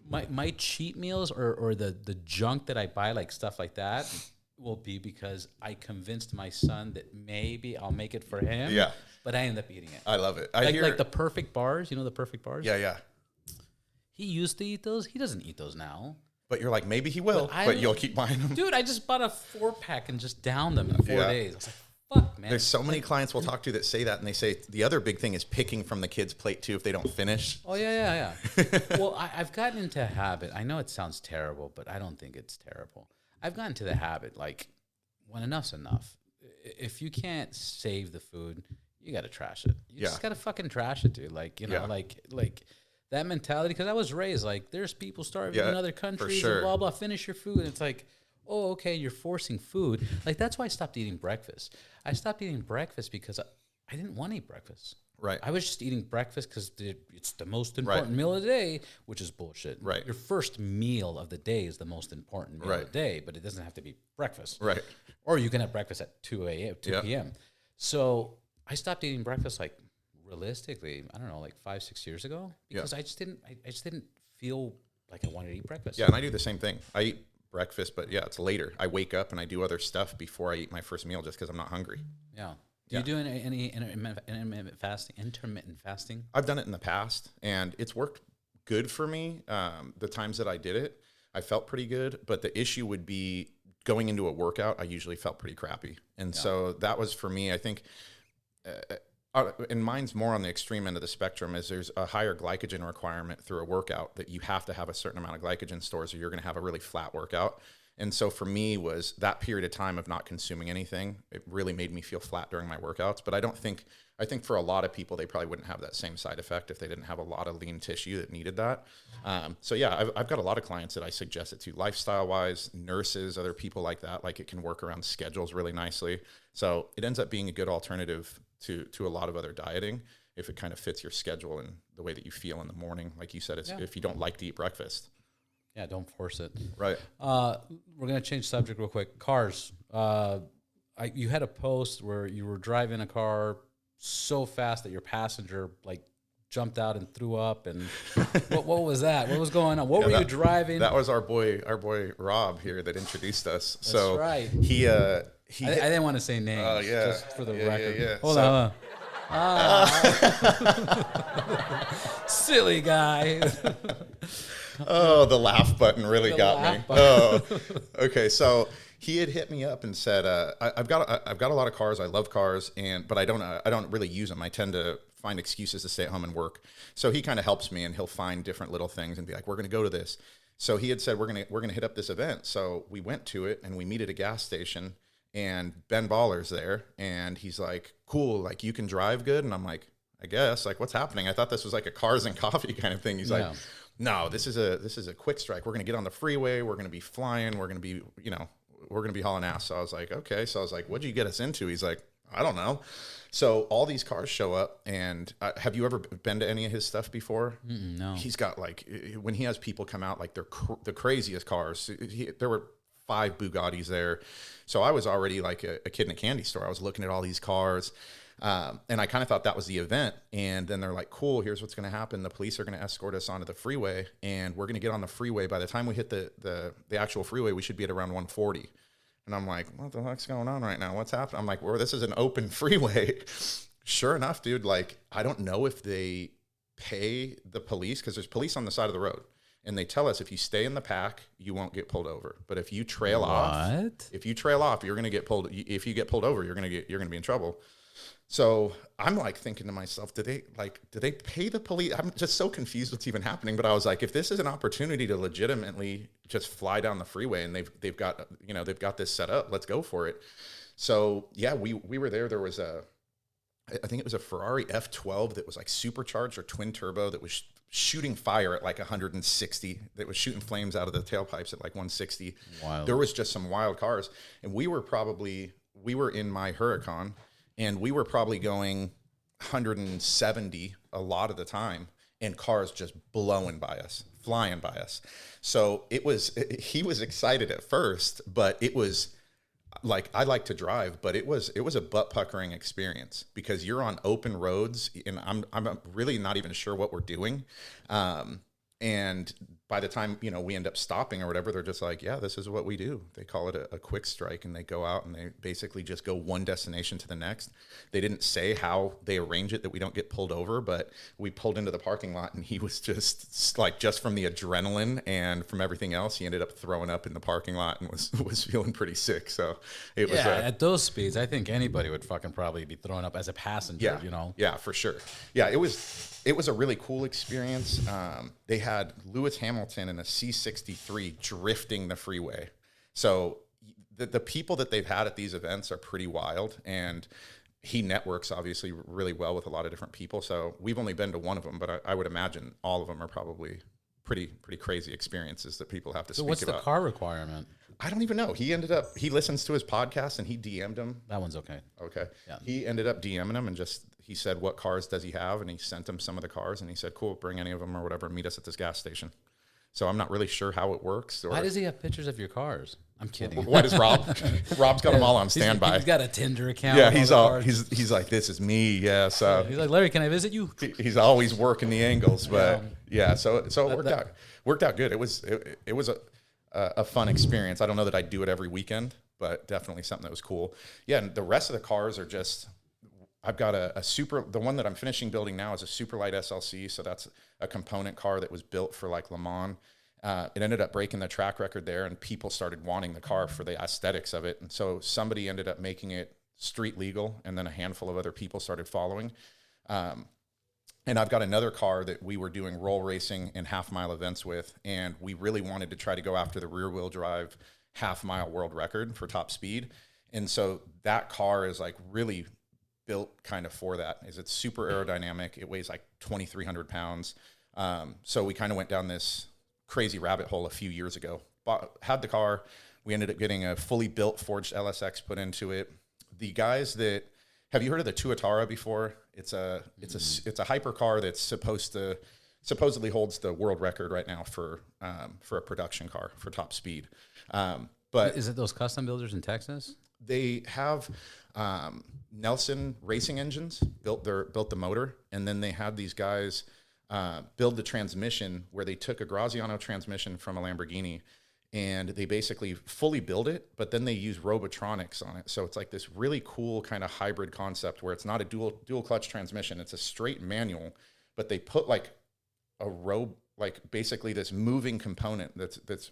my cheat meals or the junk that I buy, like stuff like that, will be because I convinced my son that maybe I'll make it for him.
Yeah.
But I end up eating it.
I love it.
Like the perfect bars. You know the perfect bars?
Yeah, yeah.
He used to eat those. He doesn't eat those now.
But you're like, maybe he will, but you'll keep buying them.
Dude, I just bought a 4-pack and just downed them in 4 days. I was like, fuck, man.
There's so many clients we'll talk to that say that, and they say the other big thing is picking from the kid's plate, too, if they don't finish.
Oh, yeah. Well, I've gotten into a habit. I know it sounds terrible, but I don't think it's terrible. I've gotten to the habit, like, when enough's enough. If you can't save the food, you got to trash it. You just got to fucking trash it, dude. Like, like that mentality, because I was raised like, there's people starving in other countries and blah, blah, finish your food. And it's like, oh, okay, you're forcing food. Like, that's why I stopped eating breakfast. I stopped eating breakfast because I didn't want to eat breakfast.
Right.
I was just eating breakfast because it's the most important meal of the day, which is bullshit.
Right.
Your first meal of the day is the most important meal of the day, but it doesn't have to be breakfast.
Right.
Or you can have breakfast at 2 p.m. So I stopped eating breakfast, like, realistically, I don't know, like 5-6 years ago, because I just didn't feel like I wanted to eat breakfast.
Yeah, and I do the same thing. I eat breakfast, but it's later. I wake up and I do other stuff before I eat my first meal just because I'm not hungry.
Yeah. Do you do any intermittent fasting?
I've done it in the past, and it's worked good for me. The times that I did it, I felt pretty good, but the issue would be going into a workout, I usually felt pretty crappy. And so that was for me, I think, and mine's more on the extreme end of the spectrum, is there's a higher glycogen requirement through a workout that you have to have a certain amount of glycogen stores or you're going to have a really flat workout. And so for me was that period of time of not consuming anything. It really made me feel flat during my workouts. But I think for a lot of people, they probably wouldn't have that same side effect if they didn't have a lot of lean tissue that needed that. So yeah, I've got a lot of clients that I suggest it to, lifestyle wise, nurses, other people like that. Like, it can work around schedules really nicely. So it ends up being a good alternative to a lot of other dieting if it kind of fits your schedule and the way that you feel in the morning. Like you said, if you don't like to eat breakfast.
Yeah, don't force it.
Right.
We're going to change subject real quick. Cars. You had a post where you were driving a car so fast that your passenger, like, jumped out and threw up. And what was that? What was going on? What were you driving?
That was our boy Rob here that introduced us. That's
right.
I
didn't want to say names.
Oh, yeah.
Just for the record.
Yeah.
Hold on. Silly guy.
Oh, the laugh button really got me. Oh, okay. So he had hit me up and said, "I've got a lot of cars. I love cars, but I don't really use them. I tend to find excuses to stay at home and work." So he kind of helps me, and he'll find different little things and be like, "We're going to go to this." So he had said, "We're gonna hit up this event." So we went to it, and we meet at a gas station, and Ben Baller's there, and he's like, "Cool, like, you can drive good," and I'm like, "I guess. Like, what's happening? I thought this was like a cars and coffee kind of thing." He's like, "No, this is a quick strike. We're going to get on the freeway. We're going to be flying. We're going to be, we're going to be hauling ass." So I was like, okay. So I was like, "What'd you get us into?" He's like, "I don't know." So all these cars show up, and have you ever been to any of his stuff before?
No.
He's got, like, when he has people come out, like, they're the craziest cars. There were 5 Bugattis there. So I was already like a kid in a candy store. I was looking at all these cars. And I kind of thought that was the event. And then they're like, "Cool, here's what's going to happen. The police are going to escort us onto the freeway, and we're going to get on the freeway. By the time we hit the actual freeway, we should be at around 140. And I'm like, "What the heck's going on right now? What's happening?" I'm like, "Well, this is an open freeway." Sure enough, dude, like, I don't know if they pay the police, because there's police on the side of the road, and they tell us if you stay in the pack, you won't get pulled over. But if you trail off, you're going to get pulled. If you get pulled over, you're going to be in trouble. So I'm like thinking to myself, do they pay the police? I'm just so confused what's even happening. But I was like, if this is an opportunity to legitimately just fly down the freeway, and they've got this set up, let's go for it. So yeah, we were there. There was I think it was a Ferrari F12 that was like supercharged or twin turbo that was shooting fire at like 160. That was shooting flames out of the tailpipes at like 160. Wild. There was just some wild cars. And we were in my Huracan, and we were probably going 170 a lot of the time, and cars just blowing by us, flying by us. So he was excited at first, but it was like, I like to drive, but it was a butt puckering experience, because you're on open roads, and I'm really not even sure what we're doing. And by the time, we end up stopping or whatever, they're just like, yeah, this is what we do. They call it a quick strike, and they go out and they basically just go one destination to the next. They didn't say how they arrange it that we don't get pulled over, but we pulled into the parking lot, and he was just from the adrenaline and from everything else, he ended up throwing up in the parking lot and was feeling pretty sick. So it was
at those speeds, I think anybody would fucking probably be throwing up as a passenger,
Yeah, for sure. Yeah, it was a really cool experience. They had Lewis Hamilton in a C63 drifting the freeway. So the people that they've had at these events are pretty wild, and he networks obviously really well with a lot of different people. So we've only been to one of them, but I would imagine all of them are probably pretty crazy experiences that people have to speak about.
So what's the car requirement?
I don't even know. He listens to his podcast, and he DM'd him.
That one's okay.
Okay. Yeah. He ended up DMing him, and he said, what cars does he have? And he sent him some of the cars, and he said, cool, bring any of them or whatever, meet us at this gas station. So I'm not really sure how it works.
Why does he have pictures of your cars? I'm kidding.
Why does Rob? Rob's got them all on standby.
He's got a Tinder account.
Yeah, he's like, this is me. Yeah, so
he's like, Larry, can I visit you?
He's always working the angles, but so it worked out good. It was a fun experience. I don't know that I'd do it every weekend, but definitely something that was cool. Yeah, and the rest of the cars are just, I've got the one that I'm finishing building now is a super light SLC. So that's a component car that was built for like Le Mans. It ended up breaking the track record there, and people started wanting the car for the aesthetics of it. And so somebody ended up making it street legal, and then a handful of other people started following. And I've got another car that we were doing roll racing and half-mile events with, and we really wanted to try to go after the rear-wheel drive half-mile world record for top speed. And so that car is like really built kind of for that. It's super aerodynamic. It weighs like 2,300 pounds. So we kind of went down this crazy rabbit hole a few years ago. Had the car. We ended up getting a fully built forged LSX put into it. The guys that, have you heard of the Tuatara before? It's a hypercar that's supposedly holds the world record right now for a production car for top speed. But
is it those custom builders in Texas?
They have Nelson racing engines built the motor, and then they had these guys build the transmission, where they took a Graziano transmission from a Lamborghini, and they basically fully build it, but then they use robotronics on it. So it's like this really cool kind of hybrid concept where it's not a dual clutch transmission. It's a straight manual, but they put like basically this moving component that's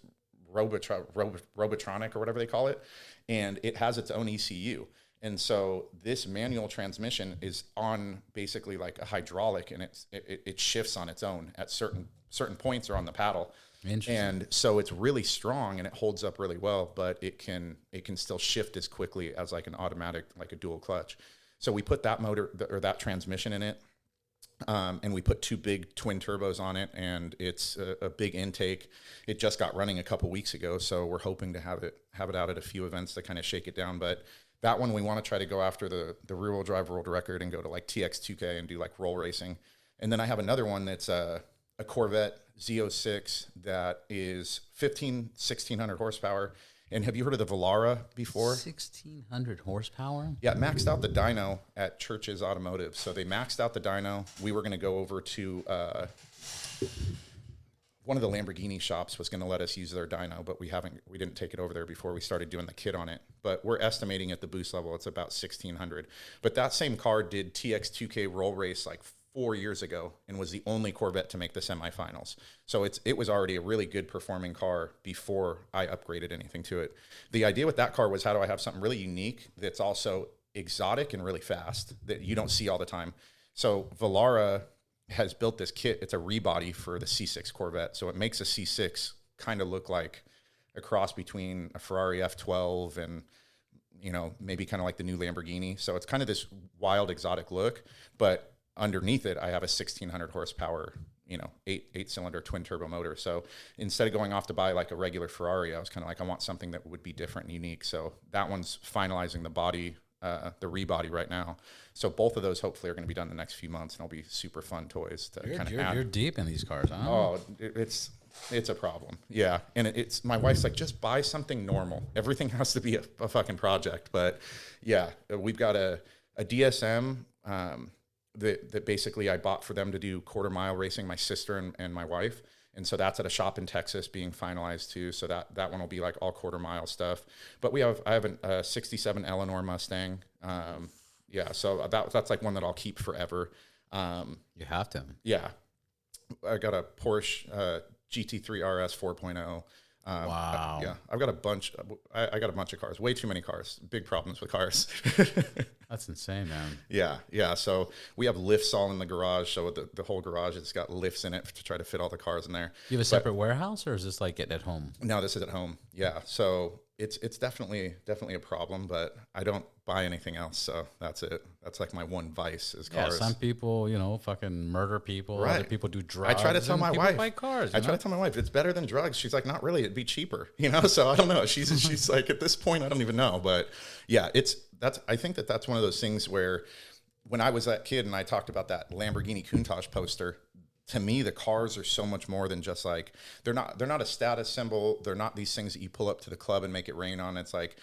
robotronic or whatever they call it. And it has its own ECU. And so this manual transmission is on basically like a hydraulic, and it shifts on its own at certain points or on the paddle. And so it's really strong, and it holds up really well, but it can still shift as quickly as like an automatic, like a dual clutch. So we put that motor or that transmission in it. And we put 2 big twin turbos on it, and it's a big intake. It just got running a couple weeks ago, so we're hoping to have it out at a few events to kind of shake it down. But that one, we want to try to go after the rear-wheel drive world record and go to like TX2K and do like roll racing. And then I have another one that's a Corvette Z06 that is 1,600 horsepower. And have you heard of the Valderrama before?
1,600 horsepower?
Yeah, maxed out the dyno at Church's Automotive. So they maxed out the dyno. We were going to go over to one of the Lamborghini shops was going to let us use their dyno, but we didn't take it over there before we started doing the kit on it. But we're estimating at the boost level, it's about 1,600. But that same car did TX2K roll race like 4 years ago and was the only Corvette to make the semifinals. So it was already a really good performing car before I upgraded anything to it. The idea with that car was, how do I have something really unique that's also exotic and really fast that you don't see all the time? So Valderrama has built this kit. It's a rebody for the C6 Corvette. So it makes a C6 kind of look like a cross between a Ferrari F12 and, maybe kind of like the new Lamborghini. So it's kind of this wild, exotic look, but underneath it, I have a 1600 horsepower, 8-cylinder twin turbo motor. So instead of going off to buy like a regular Ferrari, I was kind of like, I want something that would be different and unique. So that one's finalizing the body, the rebody right now. So both of those hopefully are going to be done in the next few months, and it'll be super fun toys to kind of add.
You're deep in these cars, huh?
Oh, it's a problem. Yeah. And it's my wife's like, just buy something normal. Everything has to be a fucking project. But yeah, we've got a DSM that basically I bought for them to do quarter mile racing, my sister and my wife. And so that's at a shop in Texas being finalized too. So that one will be like all quarter mile stuff. But I have a 67 Eleanor Mustang. Yeah. So that's like one that I'll keep forever.
You have to.
Yeah. I got a Porsche GT3 RS 4.0.
Wow.
Yeah, I've got a bunch. I got a bunch of cars. Way too many cars. Big problems with cars.
That's insane, man.
Yeah. So we have lifts all in the garage. So the whole garage has got lifts in it to try to fit all the cars in there.
You have a separate warehouse, or is this like getting at home?
No, this is at home. Yeah. So it's definitely a problem, but I don't buy anything else. So that's it. That's like my one vice is cars.
Yeah, some people, fucking murder people.
Right.
Other people do drugs.
I try to tell my wife.
Buy cars.
I try to tell my wife it's better than drugs. She's like, not really. It'd be cheaper, So I don't know. She's like, at this point, I don't even know. But yeah, I think that's one of those things where when I was that kid and I talked about that Lamborghini Countach poster, to me, the cars are so much more than just like, they're not a status symbol. They're not these things that you pull up to the club and make it rain on. It's like,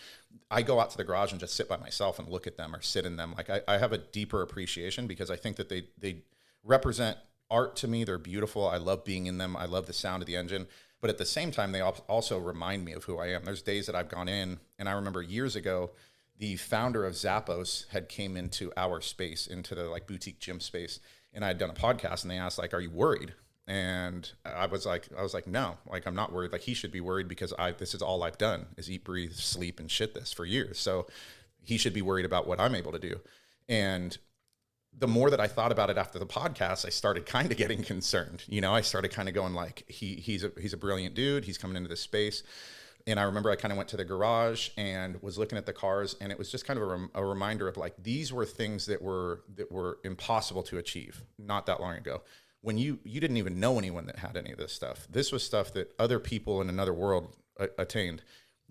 I go out to the garage and just sit by myself and look at them or sit in them. Like I have a deeper appreciation because I think that they represent art to me. They're beautiful. I love being in them. I love the sound of the engine. But at the same time, they also remind me of who I am. There's days that I've gone in, and I remember years ago, the founder of Zappos had came into our space, into the like boutique gym space. And I had done a podcast, and they asked, like, are you worried? And I was like, no, like, I'm not worried. Like, he should be worried because this is all I've done is eat, breathe, sleep, and shit this for years. So he should be worried about what I'm able to do. And the more that I thought about it after the podcast, I started kind of getting concerned. I started kind of going like, he's a brilliant dude. He's coming into this space. And I remember I kind of went to the garage and was looking at the cars, and it was just kind of a reminder of like, these were things that were impossible to achieve not that long ago. When you didn't even know anyone that had any of this stuff. This was stuff that other people in another world attained.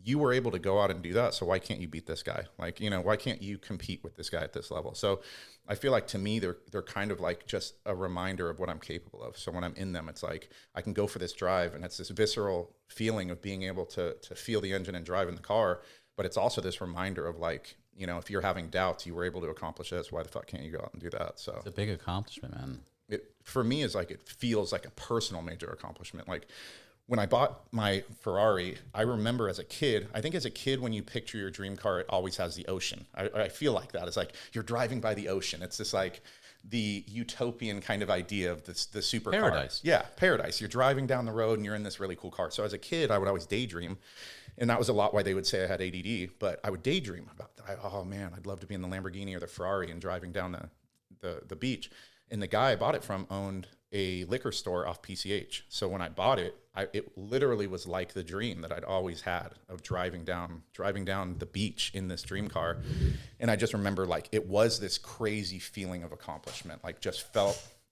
You were able to go out and do that. So why can't you beat this guy? Like, why can't you compete with this guy at this level? So I feel like to me, they're kind of like just a reminder of what I'm capable of. So when I'm in them, it's like, I can go for this drive, and it's this visceral feeling of being able to feel the engine and drive in the car. But it's also this reminder of like, if you're having doubts, you were able to accomplish this. Why the fuck can't you go out and do that? So
it's a big accomplishment, man.
It, for me, is like, it feels like a personal major accomplishment. Like, when I bought my Ferrari, I remember as a kid, when you picture your dream car, it always has the ocean. I feel like that. It's like you're driving by the ocean. It's this like the utopian kind of idea of the supercar.
Paradise.
Yeah, paradise. You're driving down the road and you're in this really cool car. So as a kid, I would always daydream. And that was a lot why they would say I had ADD. But I would daydream about, oh man, I'd love to be in the Lamborghini or the Ferrari and driving down the beach. And the guy I bought it from owned a liquor store off PCH. So when I bought it, it literally was like the dream that I'd always had of driving down the beach in this dream car. And I just remember like, it was this crazy feeling of accomplishment. Like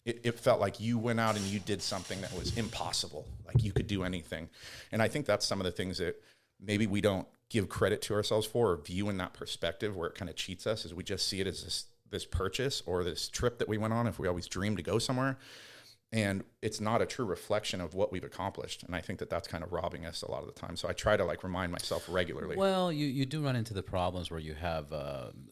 it felt like you went out and you did something that was impossible. Like you could do anything. And I think that's some of the things that maybe we don't give credit to ourselves for, or view in that perspective where it kind of cheats us, is we just see it as this purchase or this trip that we went on if we always dreamed to go somewhere. and it's not a true reflection of what we've accomplished. And I think that that's kind of robbing us a lot of the time. So I try to like remind myself regularly.
Well, you do run into the problems where you have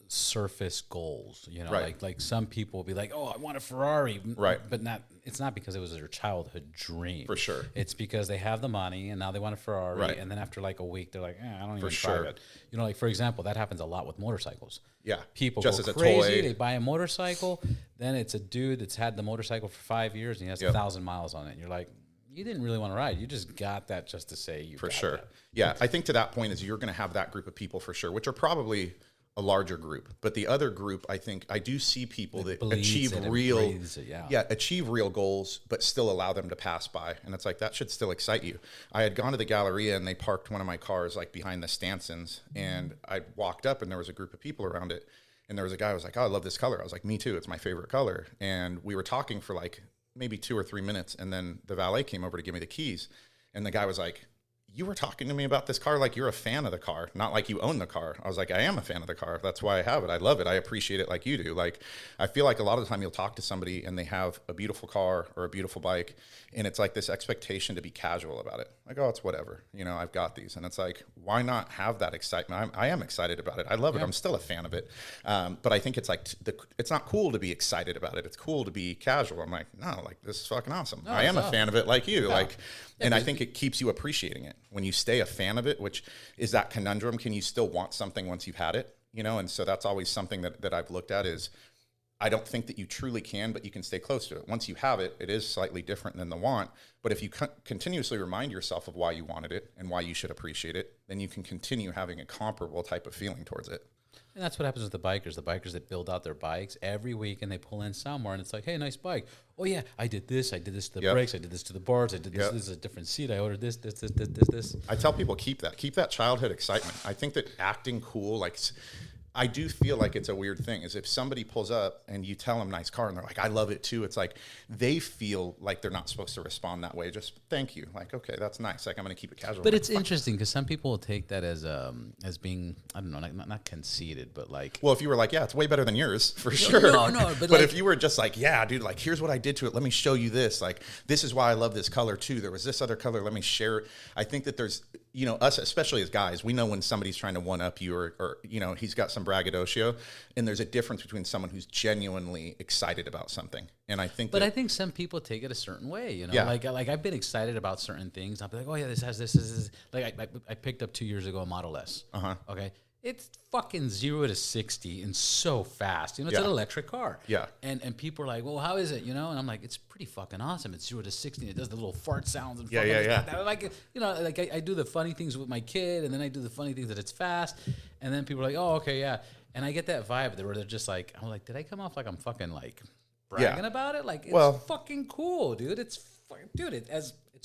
surface goals, you know,
Right.
like some people will be like, oh, I want a Ferrari.
Right.
But it's not because it was their childhood dream.
For sure.
It's because they have the money and now they want a Ferrari.
Right.
And then after like a week, they're like, I don't even
sure.
drive it. You know, like for example, that happens a lot with motorcycles.
Yeah.
People
just
go
as a
crazy.
toy.
They buy a motorcycle. Then it's a dude that's had the motorcycle for 5 years and he has 1,000 miles on it. And you're like, you didn't really want to ride. You just got that just to say you
For
got
sure.
that.
Yeah. I think to that point is you're going to have that group of people for sure, which are probably a larger group. But the other group, I think I do see people that achieve achieve real goals, but still allow them to pass by. And it's like, that should still excite you. I had gone to the Galleria and they parked one of my cars like behind the stanchions, and I walked up and there was a group of people around it. And there was a guy who was like, oh, I love this color. I was like, me too. It's my favorite color. And we were talking for like maybe 2 or 3 minutes. And then the valet came over to give me the keys. And the guy was like, you were talking to me about this car like you're a fan of the car, not like you own the car. I was like, I am a fan of the car. That's why I have it. I love it. I appreciate it like you do. Like, I feel like a lot of the time you'll talk to somebody and they have a beautiful car or a beautiful bike, and it's like this expectation to be casual about it. Like, oh, it's whatever. You know, I've got these. And it's like, why not have that excitement? I am excited about it. I love it. I'm still a fan of it. But I think it's like, it's not cool to be excited about it. It's cool to be casual. I'm like, no, like, this is fucking awesome. No, I am a fan of it like you. Like, and I think it keeps you appreciating it. When you stay a fan of it, which is that conundrum, can you still want something once you've had it? You know, and so that's always something that I've looked at is, I don't think that you truly can, but you can stay close to it. Once you have it, it is slightly different than the want. But if you continuously remind yourself of why you wanted it and why you should appreciate it, then you can continue having a comparable type of feeling towards it.
And that's what happens with the bikers that build out their bikes every week and they pull in somewhere and it's like, hey, nice bike. Oh yeah, I did this to the brakes, I did this to the bars, I did this, this is a different seat, I ordered this. I
tell people keep that childhood excitement. I think that acting cool, like, I do feel like it's a weird thing is if somebody pulls up and you tell them nice car and they're like, I love it too. It's like, they feel like they're not supposed to respond that way. Just thank you. Like, okay, that's nice. Like, I'm going to keep it casual.
But it's interesting because some people will take that as being, I don't know, not conceited, but like.
Well, if you were like, yeah, it's way better than yours for sure.
No,
but like, if you were just like, yeah, dude, like, here's what I did to it. Let me show you this. Like, this is why I love this color too. There was this other color. Let me share it. I think that there's, you know, us, especially as guys, we know when somebody's trying to one up you or, you know, he's got some braggadocio. And there's a difference between someone who's genuinely excited about something. And I think
I think some people take it a certain way, you know, like I've been excited about certain things. I'll be like, oh yeah, this has this. Like I picked up 2 years ago a Model S. Okay. It's fucking 0 to 60 and so fast. You know, it's an electric car.
Yeah.
And people are like, well, how is it? You know, and I'm like, it's pretty fucking awesome. It's 0 to 60. And it does the little fart sounds. And like, you know, like I do the funny things with my kid, and then I do the funny things that it's fast. And then people are like, oh, okay, yeah. And I get that vibe where they're just like, I'm like, did I come off like I'm fucking like bragging about it? Like, it's fucking cool, dude. It's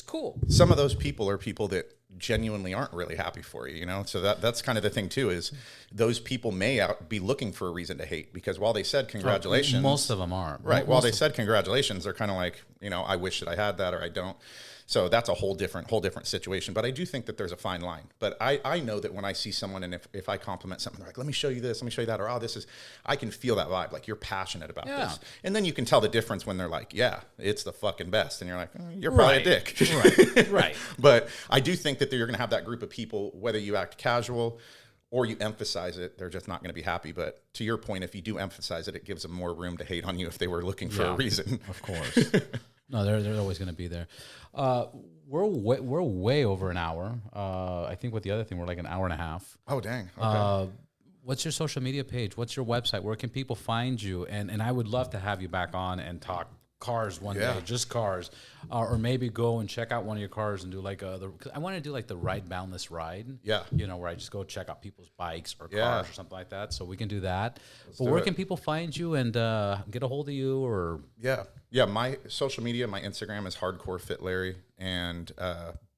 cool.
Some of those people are people that genuinely aren't really happy for you, you know? So that's kind of the thing too, is those people may be looking for a reason to hate, because while they said congratulations.
Most of them aren't.
Right. While they said congratulations, they're kind of like, you know, I wish that I had that or I don't. So that's a whole different situation. But I do think that there's a fine line. But I know that when I see someone and if I compliment something, they're like, let me show you this, let me show you that, or oh, this is, I can feel that vibe. Like, you're passionate about this. And then you can tell the difference when they're like, yeah, it's the fucking best. And you're like, you're probably a dick.
Right.
But I do think that you're going to have that group of people, whether you act casual or you emphasize it, they're just not going to be happy. But to your point, if you do emphasize it, it gives them more room to hate on you if they were looking for a reason.
Of course. No, they're always going to be there. We're way over an hour. I think with the other thing, we're like an hour and a half.
Oh, dang. Okay.
What's your social media page? What's your website? Where can people find you? And I would love to have you back on and talk cars one day, just cars, or maybe go and check out one of your cars and do like cause I want to do like the Ride Boundless ride. Yeah. You know, where I just go check out people's bikes or cars or something like that. So we can do that. But where can people find you and get a hold of you or?
Yeah. My social media, my Instagram is Hardcore Fit Larry, and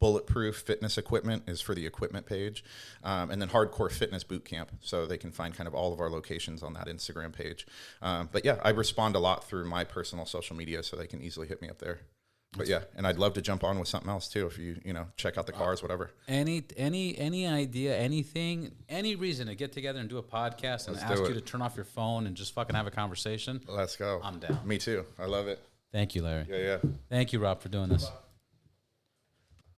Bulletproof Fitness Equipment is for the equipment page, and then Hardcore Fitness Boot Camp. So they can find kind of all of our locations on that Instagram page. But yeah, I respond a lot through my personal social media, so they can easily hit me up there. But yeah, and I'd love to jump on with something else too, if you know, check out the cars, whatever.
Any idea, anything, any reason to get together and do a podcast and ask you to turn off your phone and just fucking have a conversation?
Let's go.
I'm down.
Me too. I love it.
Thank you, Larry.
Yeah.
Thank you, Rob, for doing this.